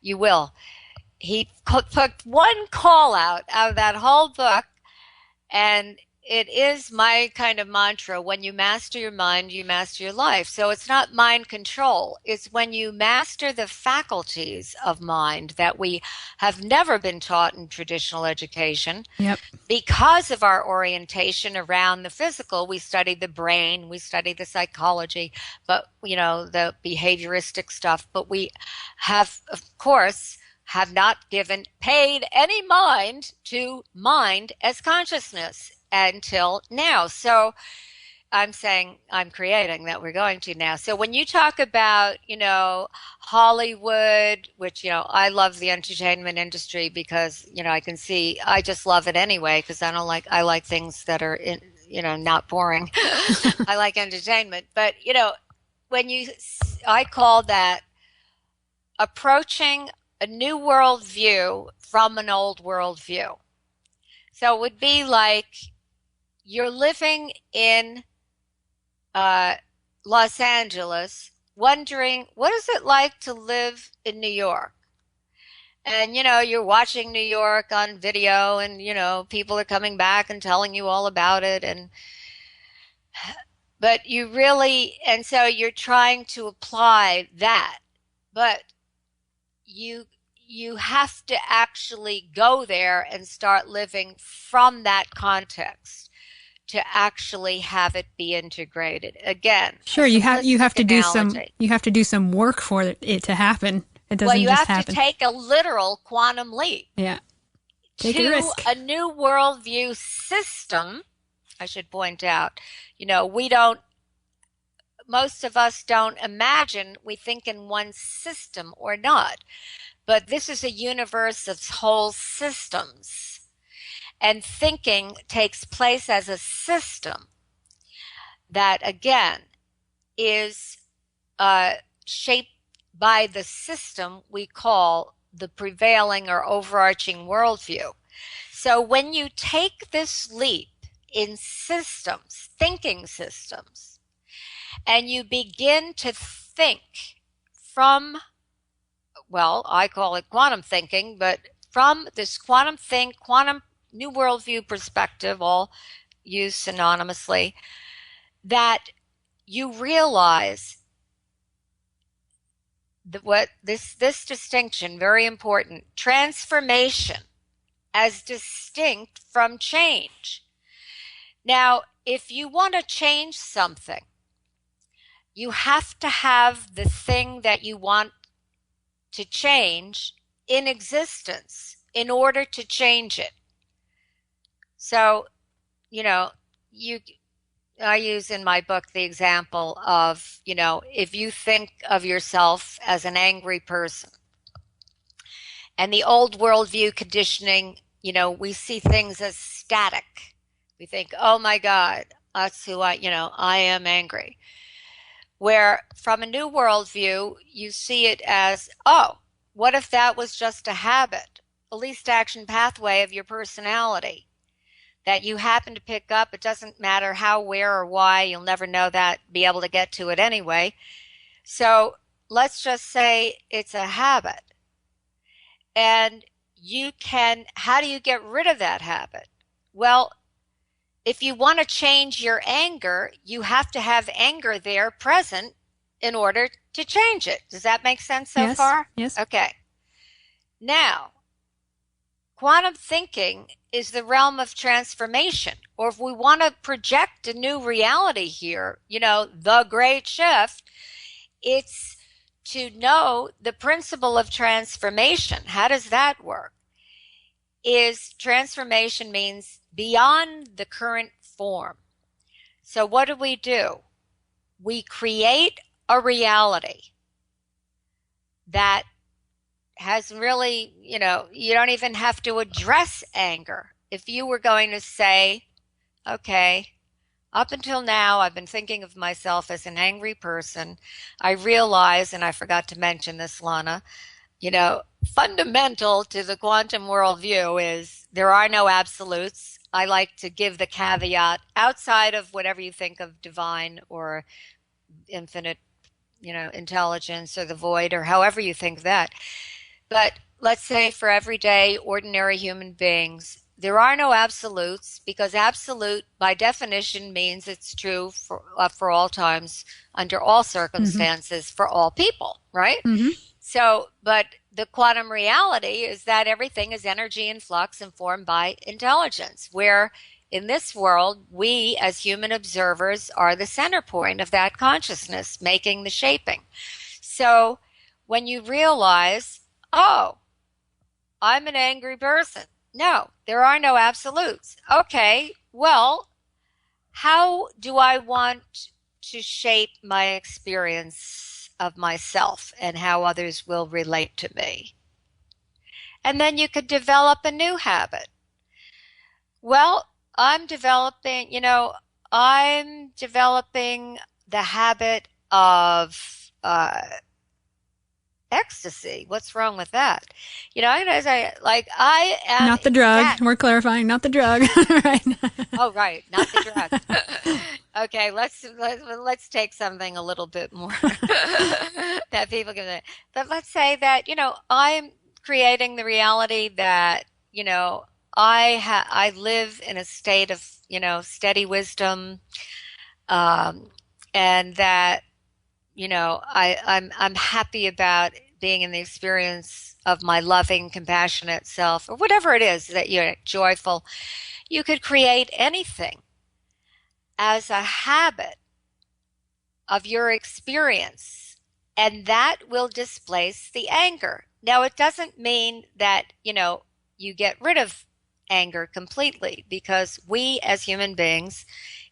S3: you will. He put one call out of that whole book, and it is my kind of mantra: when you master your mind, you master your life. So it's not mind control. It's when you master the faculties of mind that we have never been taught in traditional education.
S2: Yep. Because
S3: of our orientation around the physical, we study the brain, we study the psychology, but, the behavioristic stuff. But we have, of course, have not paid any mind to mind as consciousness. until now. So I'm saying I'm creating that we're going to now. So when you talk about, Hollywood, which, I love the entertainment industry because, I can see, I just love it anyway because I like things that are, not boring. I like entertainment. But, I call that approaching a new worldview from an old worldview. So it would be like you're living in Los Angeles, wondering what is it like to live in New York? And you're watching New York on video, and people are coming back and telling you all about it, but and so you're trying to apply that, but you have to actually go there and start living from that context to actually have it be integrated. Again,
S2: sure, you have to
S3: analogy.
S2: do some work for it to happen. It doesn't
S3: well, you
S2: just
S3: have
S2: happen.
S3: to take a literal quantum leap.
S2: Yeah. Take
S3: to
S2: a risk.
S3: A new worldview system. I should point out, most of us don't imagine we think in one system or not. But this is a universe of whole systems. And thinking takes place as a system that, again, is shaped by the system we call the prevailing or overarching worldview. So when you take this leap in systems, thinking systems, and you begin to think from, well, I call it quantum thinking, but from this quantum new worldview perspective, all used synonymously, that you realize that what this distinction, very important, transformation as distinct from change. Now, if you want to change something, you have to have the thing that you want to change in existence in order to change it. So, I use in my book the example of, if you think of yourself as an angry person, and the old worldview conditioning, we see things as static. We think, oh my God, that's who I am angry. Where from a new worldview, you see it as, oh, what if that was just a habit, a least action pathway of your personality that you happen to pick up? It doesn't matter how, where, or why. You'll never know that, be able to get to it anyway. So let's just say it's a habit. And how do you get rid of that habit? Well, if you want to change your anger, you have to have anger there present in order to change it. Does that make sense so far?
S2: Yes.
S3: Okay. Now, quantum thinking is the realm of transformation. Or if we want to project a new reality here, the great shift, it's to know the principle of transformation. How does that work? Transformation means beyond the current form. So what do? We create a reality that has really, you don't even have to address anger. If you were going to say, okay, up until now, I've been thinking of myself as an angry person. I realize, and I forgot to mention this, Lana, fundamental to the quantum worldview is there are no absolutes. I like to give the caveat outside of whatever you think of divine or infinite, intelligence or the void or however you think that. But let's say for everyday, ordinary human beings, there are no absolutes because absolute by definition means it's true for all times, under all circumstances, for all people, right?
S2: Mm-hmm.
S3: So, but the quantum reality is that everything is energy in flux informed by intelligence, where in this world, we as human observers are the center point of that consciousness, making the shaping. So when you realize, oh, I'm an angry person. No, there are no absolutes. Okay, well, how do I want to shape my experience of myself and how others will relate to me? And then you could develop a new habit. Well, I'm developing the habit of ecstasy. What's wrong with that? As I am
S2: Not the drug. We're clarifying, not the drug. Right.
S3: Oh, right, not the drug. Okay, let's take something a little bit more that people can. But let's say that I'm creating the reality that I live in a state of steady wisdom, and that I'm happy about being in the experience of my loving, compassionate self, or whatever it is that you're joyful. You could create anything as a habit of your experience, and that will displace the anger. Now, it doesn't mean that, you get rid of anger completely, because we as human beings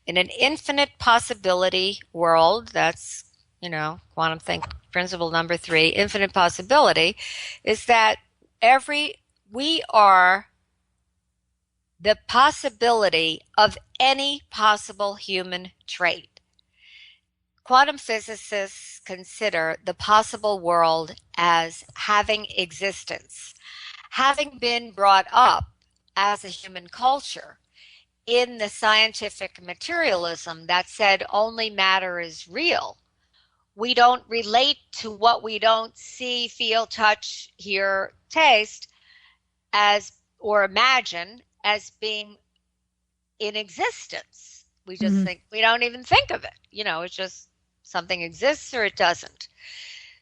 S3: in an infinite possibility world, that's, QuantumThink principle number 3, infinite possibility, is that we are the possibility of any possible human trait. Quantum physicists consider the possible world as having existence, having been brought up as a human culture in the scientific materialism that said only matter is real. We don't relate to what we don't see, feel, touch, hear, taste or imagine as being in existence. We just think, we don't even think of it. It's just something exists or it doesn't.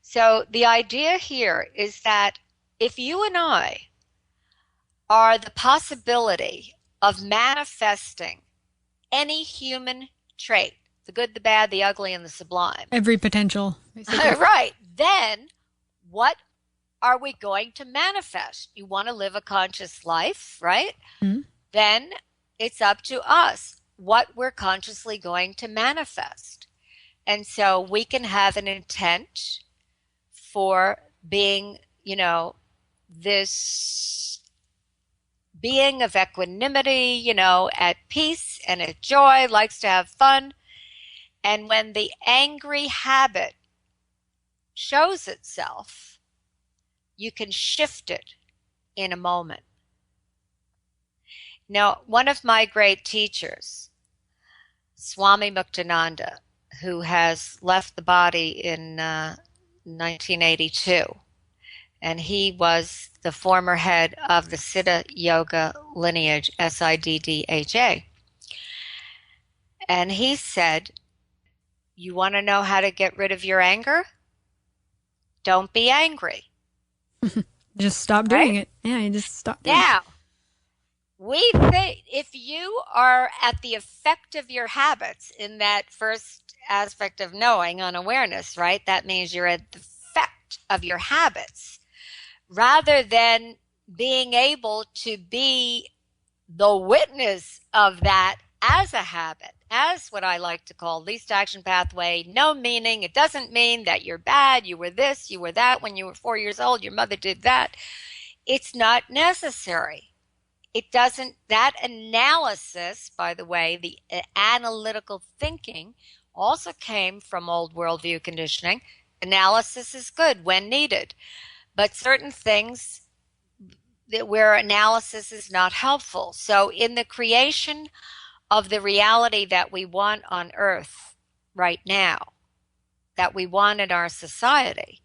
S3: So the idea here is that if you and I are the possibility of manifesting any human trait, the good, the bad, the ugly, and the sublime.
S2: Every potential.
S3: Right. Then what are we going to manifest? You want to live a conscious life, right? Mm-hmm. Then it's up to us what we're consciously going to manifest. And so we can have an intent for being, this being of equanimity, at peace and at joy, likes to have fun. And when the angry habit shows itself, you can shift it in a moment. Now, one of my great teachers, Swami Muktananda, who has left the body in 1982, and he was the former head of the Siddha Yoga lineage, SIDDHA. And he said, you want to know how to get rid of your anger? Don't be angry.
S2: Just stop doing it. Yeah, you just stop doing
S3: it. We think if you are at the effect of your habits in that first aspect of knowing, unawareness, right? That means you're at the effect of your habits rather than being able to be the witness of that as a habit, as what I like to call least action pathway, no meaning. It doesn't mean that you're bad, you were this, you were that. When you were 4 years old, your mother did that. It's not necessary. It doesn't, that analysis, by the way, the analytical thinking also came from old worldview conditioning. Analysis is good when needed, but certain things where analysis is not helpful. So in the creation of the reality that we want on Earth right now, that we want in our society,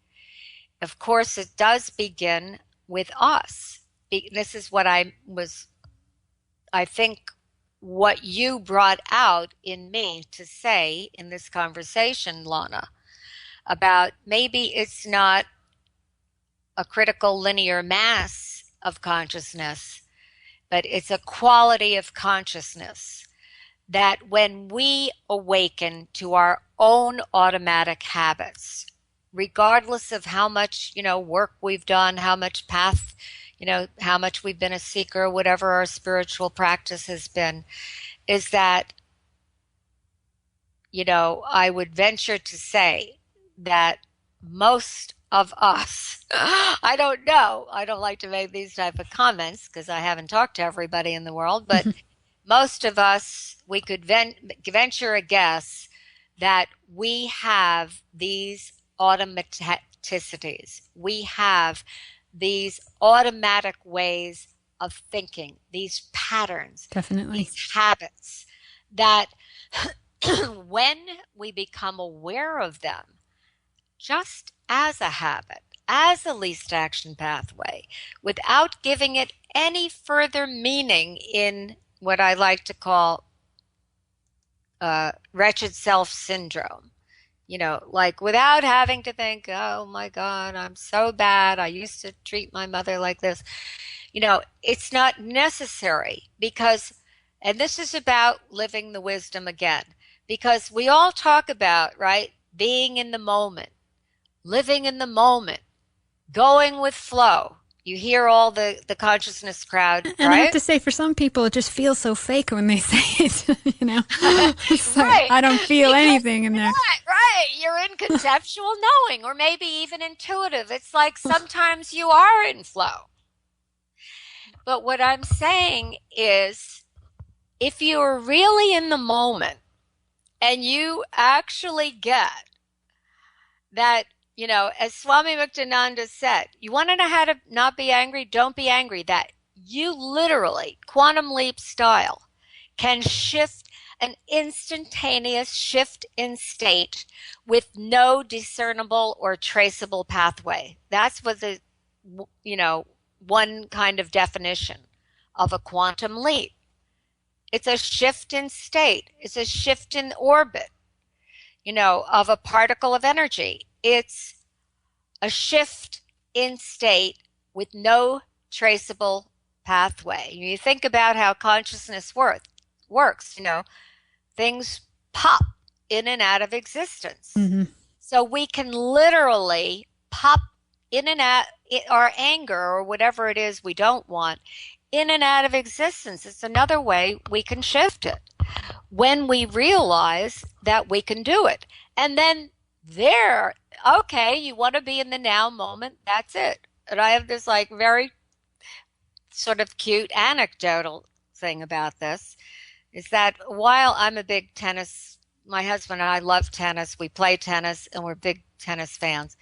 S3: of course, it does begin with us. This is what I think what you brought out in me to say in this conversation, Lana, about maybe it's not a critical linear mass of consciousness, but it's a quality of consciousness that when we awaken to our own automatic habits, regardless of how much, work we've done, how much path, how much we've been a seeker, whatever our spiritual practice has been, is that, I would venture to say that most of us, I don't know, I don't like to make these type of comments because I haven't talked to everybody in the world, but most of us, we could venture a guess that we have these automaticities. We have these automatic ways of thinking, these patterns,
S2: Definitely.
S3: these habits that when we become aware of them, just as a habit, as a least action pathway, without giving it any further meaning in what I like to call wretched self syndrome. Like without having to think, oh my God, I'm so bad. I used to treat my mother like this. It's not necessary because, and this is about living the wisdom again, because we all talk about, right, being in the moment, living in the moment, going with flow. You hear all the consciousness crowd,
S2: And
S3: right?
S2: I have to say, for some people, it just feels so fake when they say it, It's like,
S3: Right.
S2: I don't feel anything in there.
S3: Right. You're in conceptual knowing, or maybe even intuitive. It's like sometimes you are in flow. But what I'm saying is, if you're really in the moment and you actually get that, as Swami Muktananda said, you want to know how to not be angry? Don't be angry. That you literally, quantum leap style, can shift an instantaneous shift in state with no discernible or traceable pathway. That's what the, one kind of definition of a quantum leap. It's a shift in state. It's a shift in orbit, of a particle of energy. It's a shift in state with no traceable pathway. You think about how consciousness works, things pop in and out of existence.
S2: Mm-hmm.
S3: So we can literally pop in and out our anger or whatever it is we don't want in and out of existence. It's another way we can shift it when we realize that we can do it. And then okay, you want to be in the now moment, that's it. And I have this like very sort of cute anecdotal thing about this, is that while I'm a big tennis, my husband and I love tennis, we play tennis, and we're big tennis fans,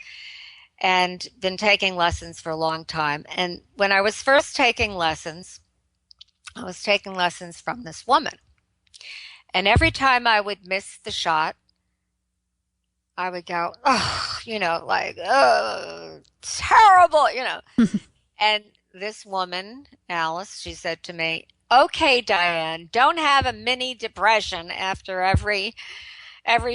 S3: and been taking lessons for a long time. And when I was first taking lessons, I was taking lessons from this woman. And every time I would miss the shot, I would go, oh, terrible, And this woman, Alice, she said to me, okay, Diane, don't have a mini depression after every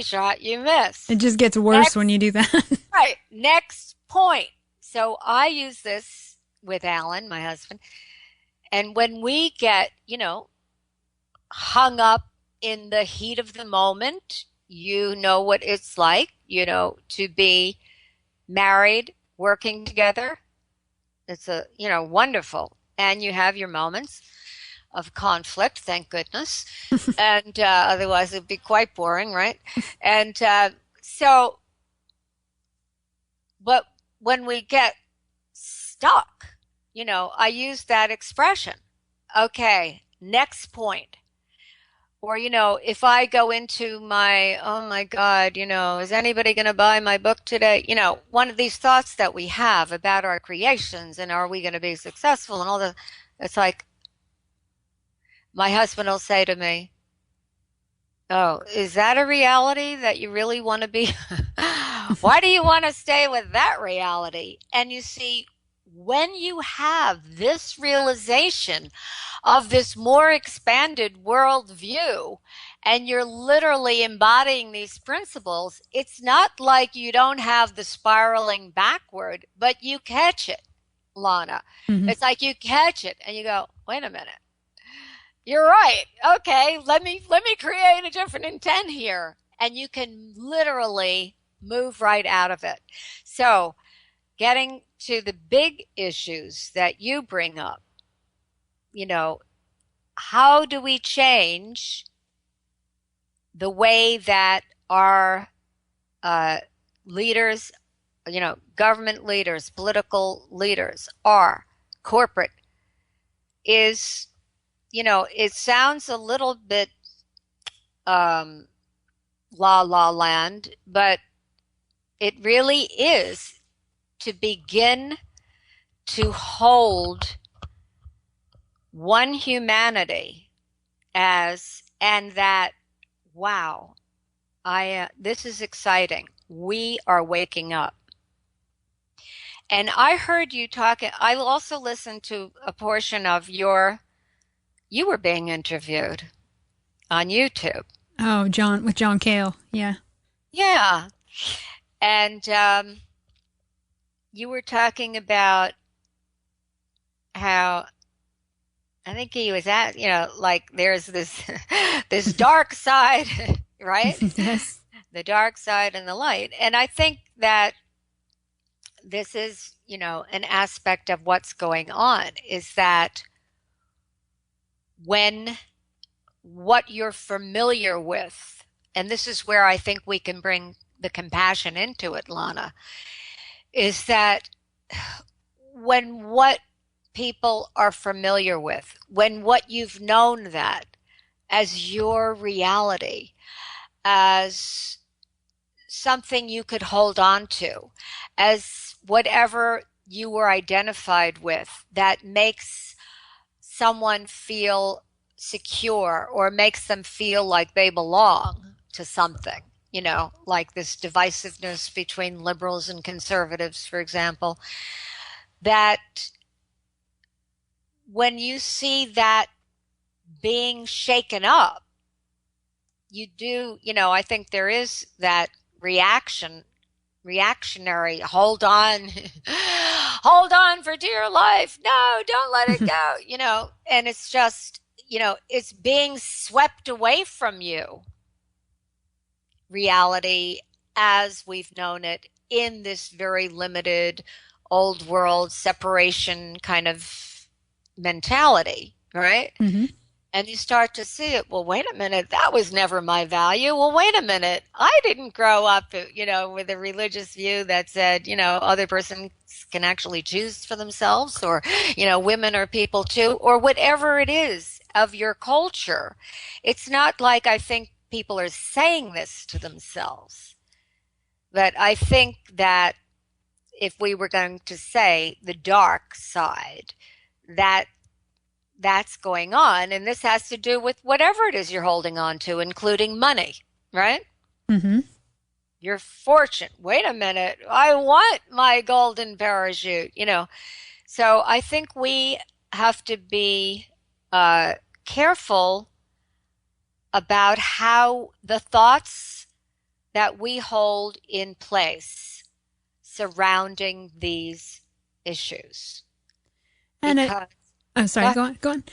S3: shot you miss.
S2: It just gets worse when you do that.
S3: Right. Next point. So I use this with Alan, my husband. And when we get, hung up in the heat of the moment, you know what it's like, to be married, working together. It's wonderful. And you have your moments of conflict, thank goodness. And otherwise it'd be quite boring, right? And but when we get stuck, I use that expression. Okay, next point. Or, if I go into my, oh my God, is anybody going to buy my book today? One of these thoughts that we have about our creations and are we going to be successful and all that. It's like, my husband will say to me, oh, is that a reality that you really want to be? Why do you want to stay with that reality? And you see, when you have this realization of this more expanded world view, and you're literally embodying these principles, it's not like you don't have the spiraling backward, but you catch it, Lana. Mm-hmm. It's like you catch it and you go, wait a minute. You're right. Okay, let me create a different intent here. And you can literally move right out of it. So, getting to the big issues that you bring up, how do we change the way that our leaders, government leaders, political leaders are, corporate, is, it sounds a little bit la la land, but it really is to begin to hold one humanity and that, wow, this is exciting. We are waking up. And I heard you talking, I also listened to a portion of you were being interviewed on YouTube.
S2: Oh, with John Cale. Yeah.
S3: Yeah. And you were talking about how I think he was like there's this this dark side, right?
S2: Yes.
S3: The dark side and the light. And I think that this is, an aspect of what's going on is that when what you're familiar with, and this is where I think we can bring the compassion into it, Lana, is that when what people are familiar with, when what you've known that as your reality, as something you could hold on to, as whatever you were identified with that makes someone feel secure or makes them feel like they belong to something, like this divisiveness between liberals and conservatives, for example, that when you see that being shaken up, you do, I think there is that reactionary, hold on, hold on for dear life. No, don't let it go, and it's just, it's being swept away from you. Reality as we've known it in this very limited old world separation kind of mentality, right?
S2: Mm-hmm.
S3: And you start to see it. Well, wait a minute, that was never my value. Well, wait a minute, I didn't grow up, with a religious view that said, other persons can actually choose for themselves, or, women are people too, or whatever it is of your culture. It's not like I think people are saying this to themselves, but I think that if we were going to say the dark side, that's going on. And this has to do with whatever it is you're holding on to, including money, right?
S2: Mm-hmm.
S3: Your fortune. Wait a minute. I want my golden parachute, So I think we have to be careful about how the thoughts that we hold in place surrounding these issues.
S2: And
S3: Because,
S2: I'm sorry, go on.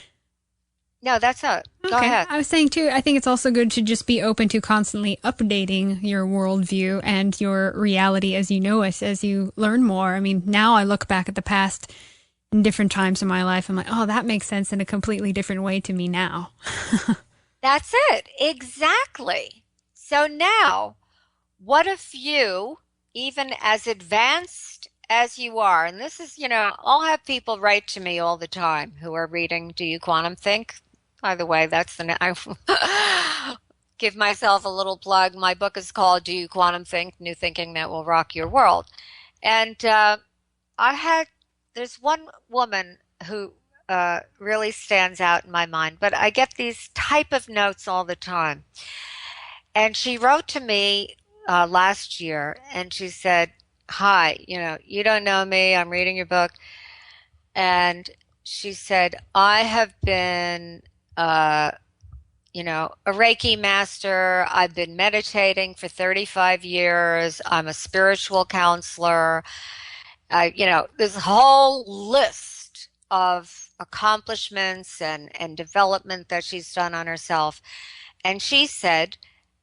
S3: No, that's it. Go
S2: Okay.
S3: ahead.
S2: I was saying too, I think it's also good to just be open to constantly updating your worldview and your reality as you know it, as you learn more. I mean, now I look back at the past in different times in my life. I'm like, oh, that makes sense in a completely different way to me now.
S3: That's it. Exactly. So now, what if you, even as advanced as you are, and this is, I'll have people write to me all the time who are reading Do You Quantum Think? By the way, that's I give myself a little plug. My book is called Do You Quantum Think? New Thinking That Will Rock Your World. And there's one woman who really stands out in my mind, but I get these type of notes all the time. And she wrote to me last year, and she said, hi, you don't know me. I'm reading your book. And she said, I have been, a Reiki master. I've been meditating for 35 years. I'm a spiritual counselor. This whole list of accomplishments and development that she's done on herself. And she said,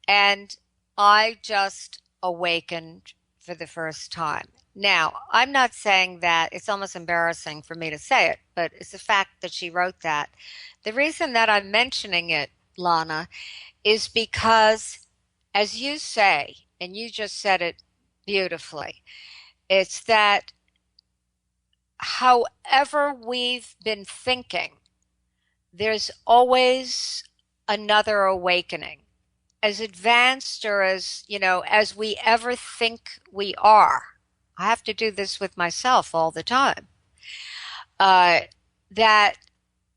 S3: and I just awakened for the first time. Now, I'm not saying that, it's almost embarrassing for me to say it, but it's a fact that she wrote that. The reason that I'm mentioning it, Lana, is because, as you say, and you just said it beautifully, it's that however we've been thinking, there's always another awakening. As advanced or as, as we ever think we are. I have to do this with myself all the time. That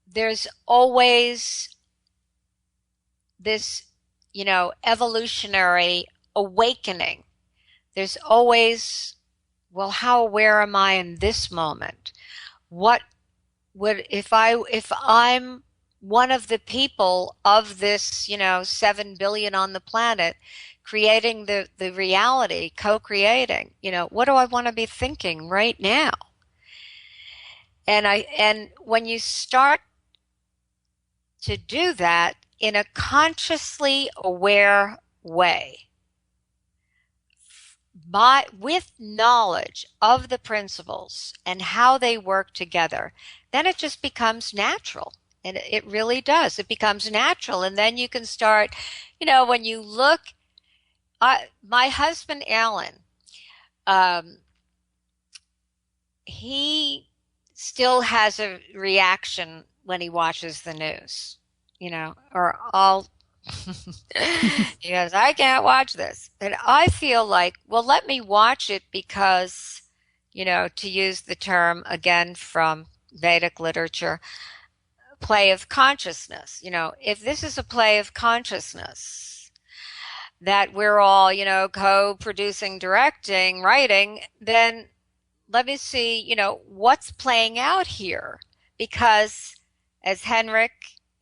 S3: there's always this, evolutionary awakening. There's always, well, how aware am I in this moment? What would, if I'm one of the people of this, 7 billion on the planet, creating the reality, co-creating, what do I want to be thinking right now? And when you start to do that in a consciously aware way, with knowledge of the principles and how they work together, then it just becomes natural. And it really does. It becomes natural. And then you can start, when you look, my husband, Alan, he still has a reaction when he watches the news, or he goes, I can't watch this. And I feel like, well, let me watch it because, to use the term again from Vedic literature, play of consciousness. If this is a play of consciousness that we're all, co-producing, directing, writing, then let me see, what's playing out here. Because as Henrik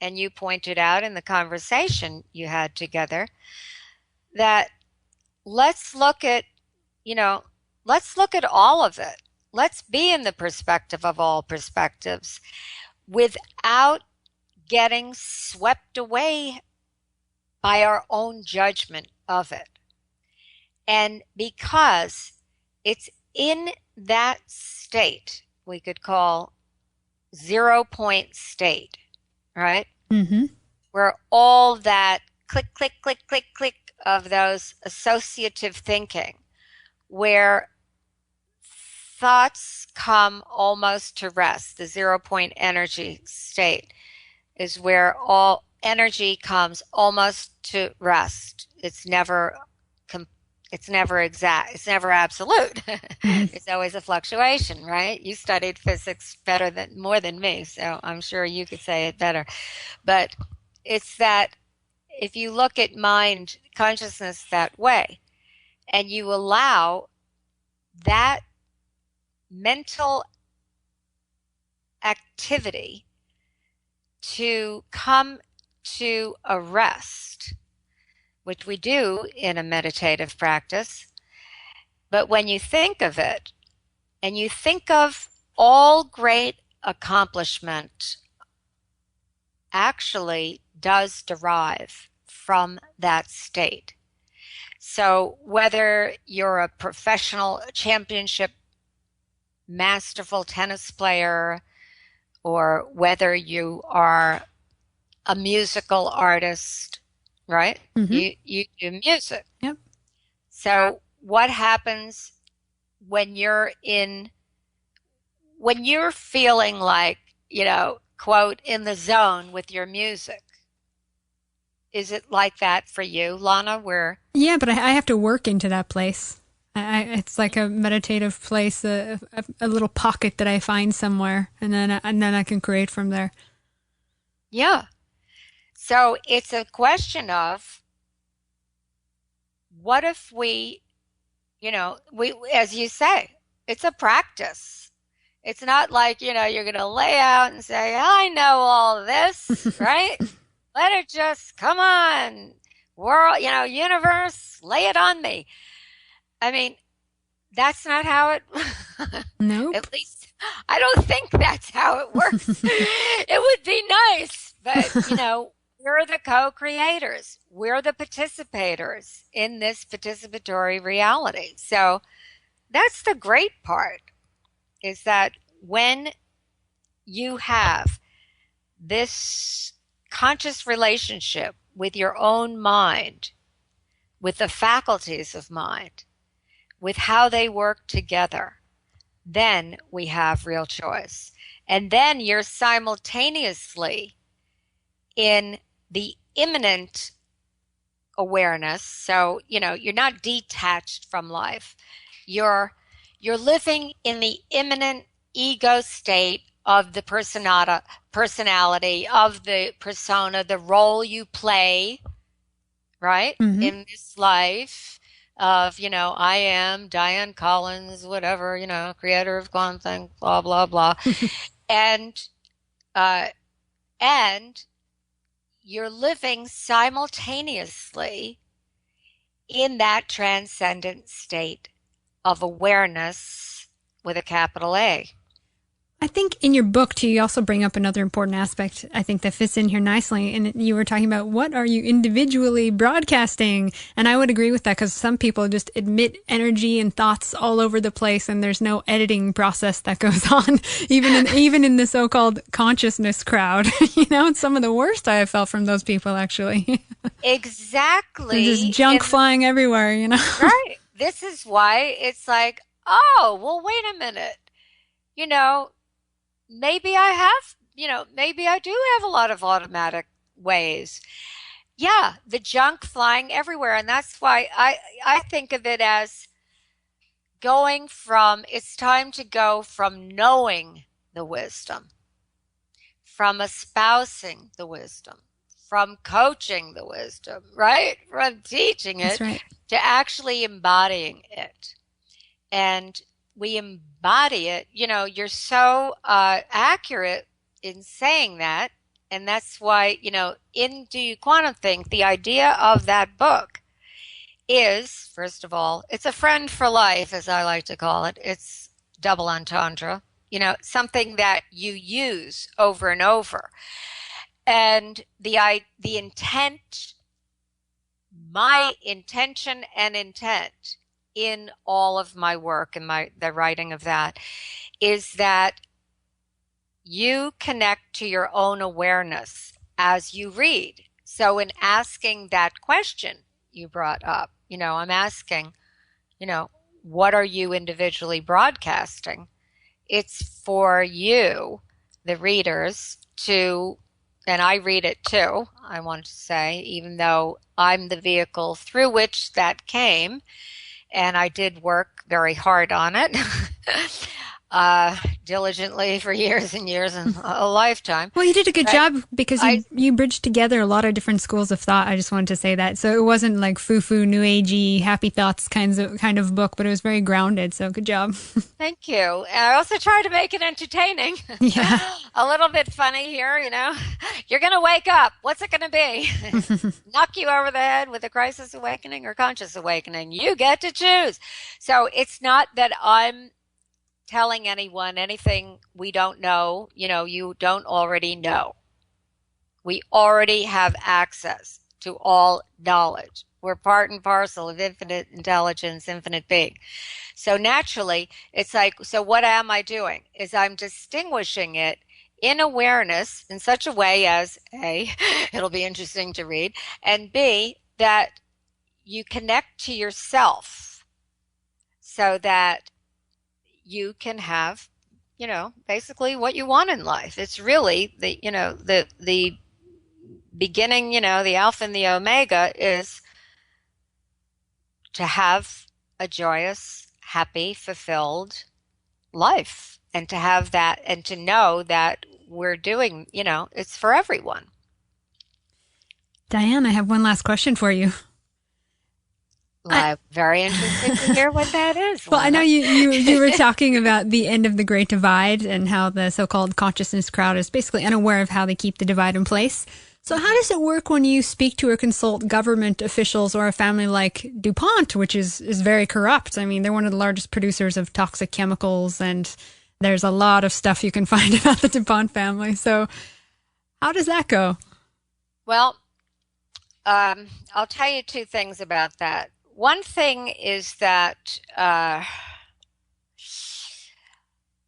S3: and you pointed out in the conversation you had together, that let's look at all of it. Let's be in the perspective of all perspectives without getting swept away by our own judgment of it. And because it's in that state we could call 0 point state, right?
S2: Mm-hmm.
S3: Where all that click, click, click, click, click of those associative thinking, where thoughts come almost to rest. The 0 point energy state is where all energy comes almost to rest. It's never exact. It's never absolute. It's always a fluctuation, right? You studied physics more than me, so I'm sure you could say it better. But it's that if you look at mind consciousness that way, and you allow that mental activity to come to a rest, which we do in a meditative practice. But when you think of it, and you think of all great accomplishment actually does derive from that state. So whether you're a professional championship masterful tennis player, or whether you are a musical artist, right?
S2: Mm-hmm.
S3: You do music.
S2: Yep.
S3: So what happens when you're feeling like, quote, in the zone with your music? Is it like that for you, Lana?
S2: Yeah, but I have to work into that place. It's like a meditative place, a little pocket that I find somewhere, and then I can create from there.
S3: Yeah. So it's a question of, what if we, as you say, it's a practice. It's not like, you're going to lay out and say, I know all this, right? Let it just, come on, world, universe, lay it on me. I mean, that's not how it,
S2: Nope.
S3: At least I don't think that's how it works. It would be nice, but, we're the co-creators. We're the participators in this participatory reality. So that's the great part, is that when you have this conscious relationship with your own mind, with the faculties of mind, with how they work together, then we have real choice. And then you're simultaneously in the immanent awareness. So, you're not detached from life. You're living in the immanent ego state of the personality, of the persona, the role you play, right?
S2: Mm-hmm.
S3: In this life of, I am Dianne Collins, whatever, creator of QuantumThink, blah, blah, blah. And you're living simultaneously in that transcendent state of awareness with a capital A.
S2: I think in your book, too, you also bring up another important aspect, I think, that fits in here nicely. And you were talking about, what are you individually broadcasting? And I would agree with that, because some people just emit energy and thoughts all over the place, and there's no editing process that goes on, even in the so-called consciousness crowd. It's some of the worst I have felt from those people, actually.
S3: Exactly.
S2: There's just junk flying everywhere,
S3: Right. This is why it's like, oh, well, wait a minute. Maybe I have, maybe I do have a lot of automatic ways. Yeah, the junk flying everywhere. And that's why I think of it as it's time to go from knowing the wisdom, from espousing the wisdom, from coaching the wisdom, right? From teaching it,
S2: That's right,
S3: to actually embodying it. And we embody it. You're so accurate in saying that. And that's why, in Do You Quantum Think, the idea of that book is, first of all, it's a friend for life, as I like to call it. It's double entendre, something that you use over and over. And the intent, my intention and intent in all of my work and the writing of that, is that you connect to your own awareness as you read. So in asking that question you brought up, I'm asking, what are you individually broadcasting? It's for you, the readers, and I read it too, I want to say, even though I'm the vehicle through which that came. And I did work very hard on it, diligently for years and years and a lifetime.
S2: Well, you did a good job, because you bridged together a lot of different schools of thought. I just wanted to say that. So it wasn't like foo-foo, new agey, happy thoughts kind of book, but it was very grounded. So good job.
S3: Thank you. And I also tried to make it entertaining.
S2: Yeah.
S3: A little bit funny here, You're going to wake up. What's it going to be? Knock you over the head with a crisis awakening or conscious awakening? You get to choose. So it's not that I'm telling anyone anything we don't know, you don't already know. We already have access to all knowledge. We're part and parcel of infinite intelligence, infinite being. So naturally, it's like, so what am I doing? Is I'm distinguishing it in awareness in such a way as, A, it'll be interesting to read, and B, that you connect to yourself so that you can have, basically what you want in life. It's really the beginning, the alpha and the omega is to have a joyous, happy, fulfilled life, and to have that, and to know that we're doing, it's for everyone.
S2: Dianne, I have one last question for you.
S3: I'm very interested to hear what that is.
S2: Well, I know you were talking about the end of the Great Divide and how the so-called consciousness crowd is basically unaware of how they keep the divide in place. So how does it work when you speak to or consult government officials or a family like DuPont, which is very corrupt? I mean, they're one of the largest producers of toxic chemicals, and there's a lot of stuff you can find about the DuPont family. So how does that go?
S3: Well, I'll tell you two things about that. One thing is that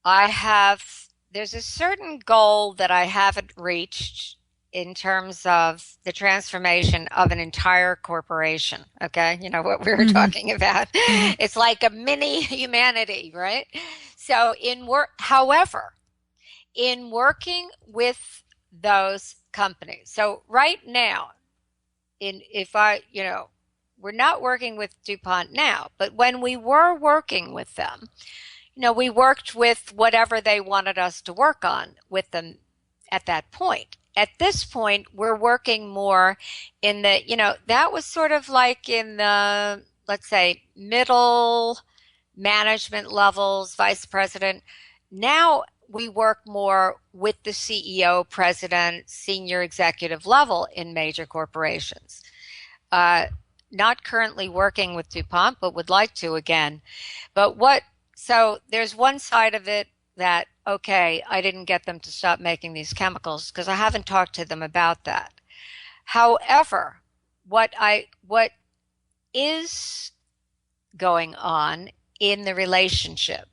S3: there's a certain goal that I haven't reached in terms of the transformation of an entire corporation. Okay. You know what we were
S2: Mm-hmm.
S3: talking about.
S2: Mm-hmm.
S3: It's like a mini humanity, right? So however, in working with those companies, so right now, if I, we're not working with DuPont now, but when we were working with them, we worked with whatever they wanted us to work on with them at that point. At this point, we're working more in the, that was sort of like in the, let's say, middle management levels, vice president. Now we work more with the CEO, president, senior executive level in major corporations. Uh, Not currently working with DuPont, but would like to again. But so there's one side of it that, okay, I didn't get them to stop making these chemicals because I haven't talked to them about that. However, what is going on in the relationship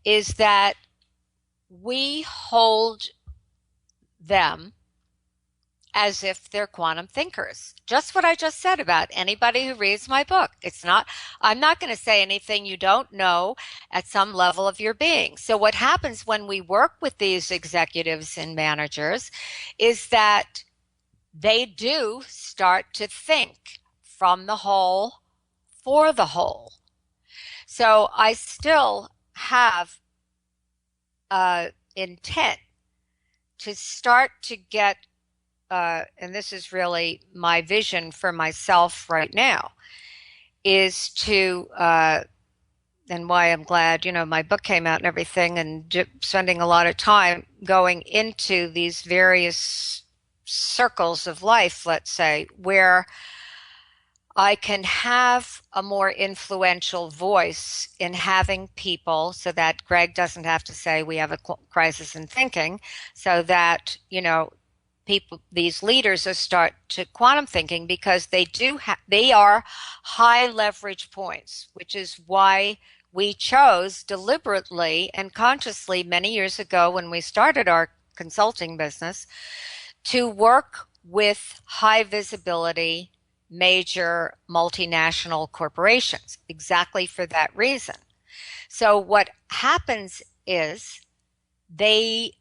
S3: is that we hold them as if they're quantum thinkers. Just what I just said about anybody who reads my book. I'm not going to say anything you don't know at some level of your being. So what happens when we work with these executives and managers is that they do start to think from the whole for the whole. So I still have intent to start to get and this is really my vision for myself right now, is to, and why I'm glad, my book came out and everything, and spending a lot of time going into these various circles of life, let's say, where I can have a more influential voice in having people so that Greg doesn't have to say we have a crisis in thinking, so that, these leaders are start to quantum thinking because they are high leverage points, which is why we chose deliberately and consciously many years ago when we started our consulting business to work with high visibility major multinational corporations exactly for that reason. So what happens is they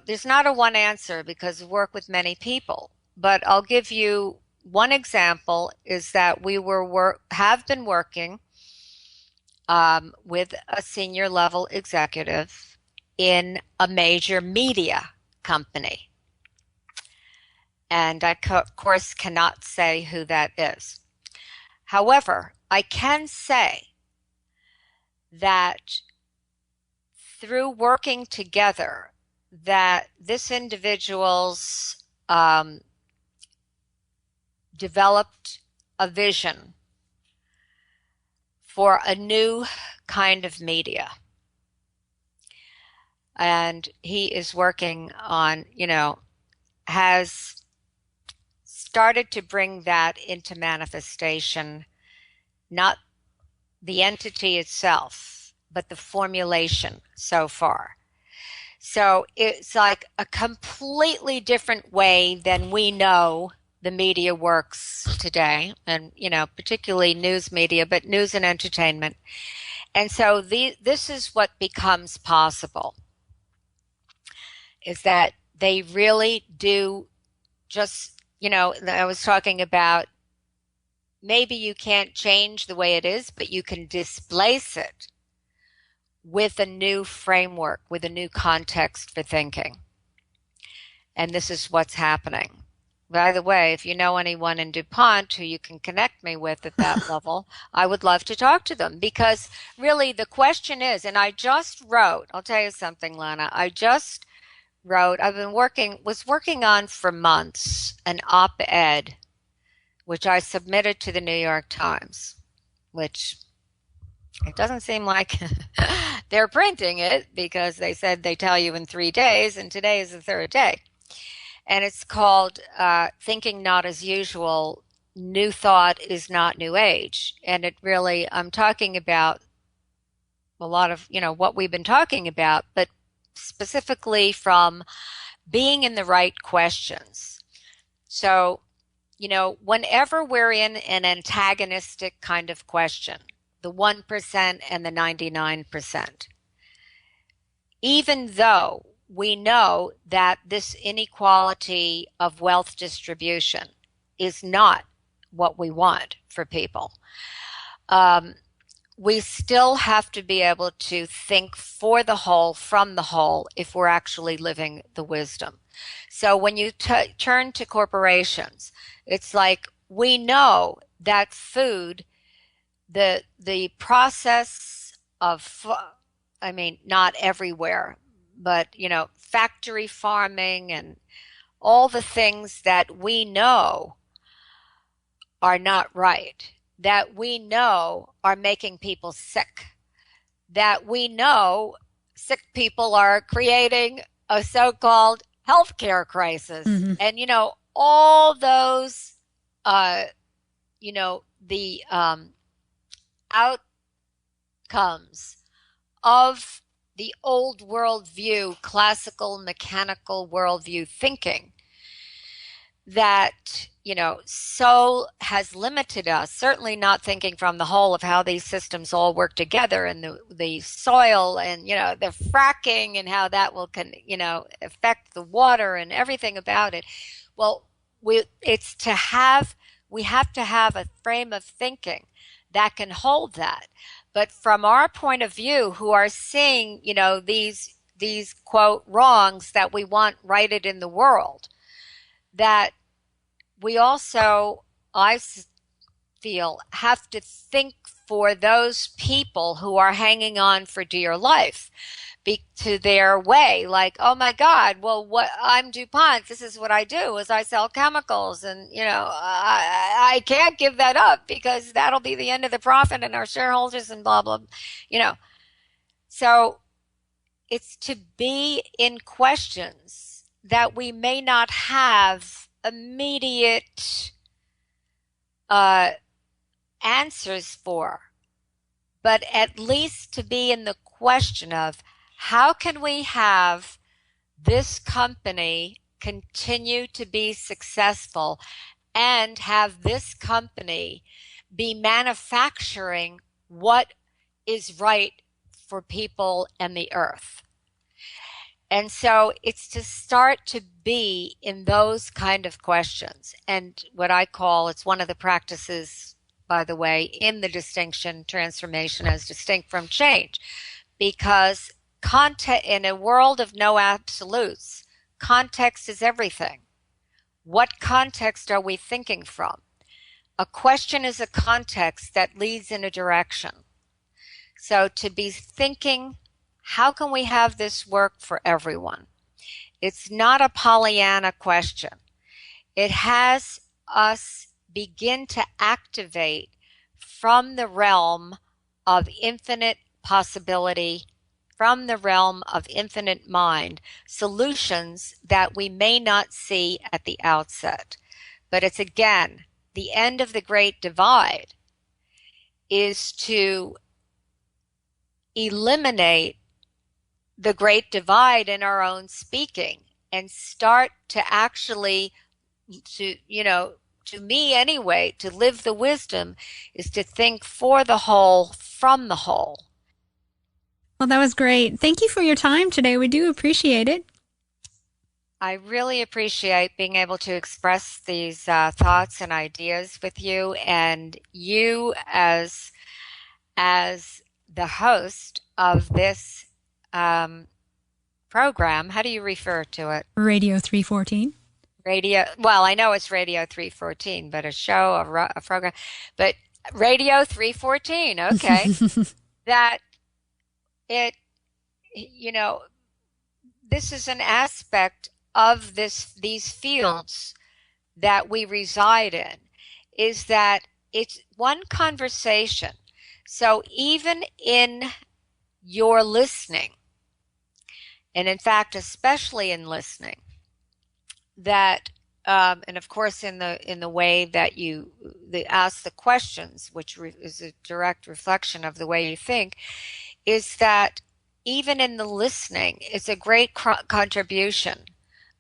S3: there's not a one answer because we work with many people, but I'll give you one example is that we have been working with a senior level executive in a major media company. And I, of course, cannot say who that is. However, I can say that through working together, that this individual's developed a vision for a new kind of media. And he is working on, has started to bring that into manifestation, not the entity itself, but the formulation so far. So it's like a completely different way than we know the media works today, and particularly news media, but news and entertainment. And so this is what becomes possible, is that they really do just, I was talking about maybe you can't change the way it is, but you can displace it with a new framework, with a new context for thinking. And this is what's happening. By the way, if you know anyone in DuPont who you can connect me with at that level, I would love to talk to them, because really the question is, and I just wrote, I'll tell you something, Lana, was working on for months an op-ed, which I submitted to the New York Times, which it doesn't seem like they're printing it, because they said they tell you in 3 days, and today is the third day. And it's called Thinking Not as Usual, New Thought is Not New Age. And it really, I'm talking about a lot of, what we've been talking about, but specifically from being in the right questions. So, whenever we're in an antagonistic kind of question, the 1% and the 99%, even though we know that this inequality of wealth distribution is not what we want for people, we still have to be able to think for the whole, from the whole, if we're actually living the wisdom. So when you turn to corporations, it's like we know that food, the process of, not everywhere, but, factory farming and all the things that we know are not right, that we know are making people sick, that we know sick people are creating a so-called healthcare crisis.
S2: Mm-hmm.
S3: And, all those, the outcomes of the old worldview, classical, mechanical worldview thinking that, so has limited us, certainly not thinking from the whole of how these systems all work together, and the soil and, the fracking and how that will, affect the water and everything about it. Well, we have to have a frame of thinking that can hold that. But from our point of view, who are seeing, these quote wrongs that we want righted in the world, that we also, I feel, have to think for those people who are hanging on for dear life to their way, like, oh my God, well, what, I'm DuPont, this is what I do, is I sell chemicals, and I can't give that up because that'll be the end of the profit and our shareholders and blah blah, so it's to be in questions that we may not have immediate answers for, but at least to be in the question of, how can we have this company continue to be successful and have this company be manufacturing what is right for people and the earth? And so it's to start to be in those kind of questions. And what I call, it's one of the practices, by the way, in the distinction, transformation as distinct from change, because in a world of no absolutes, context is everything. What context are we thinking from? A question is a context that leads in a direction. So to be thinking, how can we have this work for everyone? It's not a Pollyanna question. It has us begin to activate from the realm of infinite possibility, from the realm of infinite mind, solutions that we may not see at the outset. But it's, again, the end of the great divide is to eliminate the great divide in our own speaking and start to actually, to me anyway, to live the wisdom is to think for the whole, from the whole.
S2: Well, that was great. Thank you for your time today. We do appreciate it.
S3: I really appreciate being able to express these thoughts and ideas with you, and you as the host of this program. How do you refer to it?
S2: Radio 314.
S3: Well, I know it's Radio 314, but a show, a program, but Radio 314, okay. That it, this is an aspect of these fields that we reside in, is that it's one conversation. So even in your listening, and in fact, especially in listening, that and of course in the way that you ask the questions, which is a direct reflection of the way you think, is that even in the listening, it's a great contribution,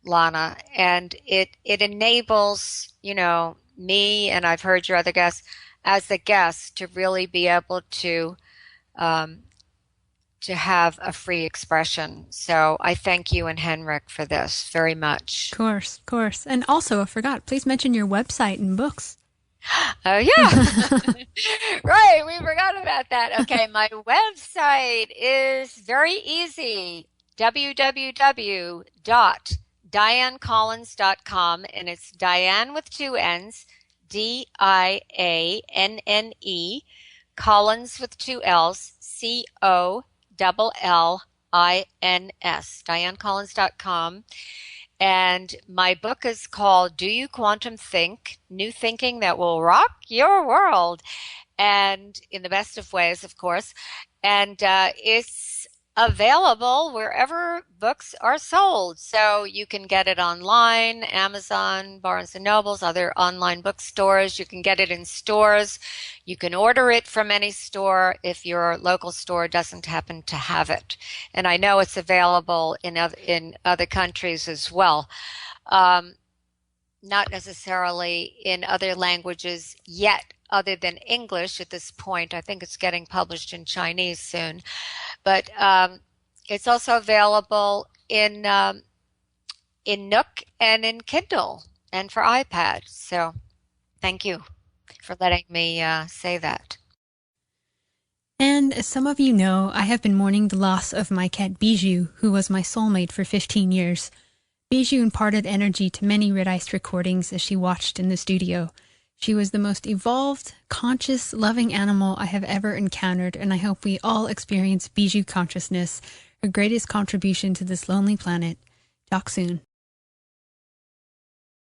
S3: Lana, and it enables, me, and I've heard your other guests, as the guest, to really be able um, to have a free expression. So I thank you and Henrik for this very much.
S2: Of course, of course. And also, I forgot, please mention your website and books.
S3: Oh, yeah. Right. We forgot about that. Okay. My website is very easy. www.diannecollins.com, and it's Dianne with two N's, Dianne, Collins with two L's, Collins, DianneCollins.com. And my book is called Do You Quantum Think? New Thinking That Will Rock Your World. And in the best of ways, of course. And it's available wherever books are sold. So you can get it online, Amazon, Barnes & Nobles, other online bookstores. You can get it in stores. You can order it from any store if your local store doesn't happen to have it. And I know it's available in other countries as well. Not necessarily in other languages yet, other than English at this point. I think it's getting published in Chinese soon. But it's also available in Nook and in Kindle and for iPad. So thank you for letting me say that.
S2: And as some of you know, I have been mourning the loss of my cat Bijou, who was my soulmate for 15 years. Bijou imparted energy to many Red Ice recordings as she watched in the studio. She was the most evolved, conscious, loving animal I have ever encountered, and I hope we all experience Bijou consciousness, her greatest contribution to this lonely planet. Talk soon.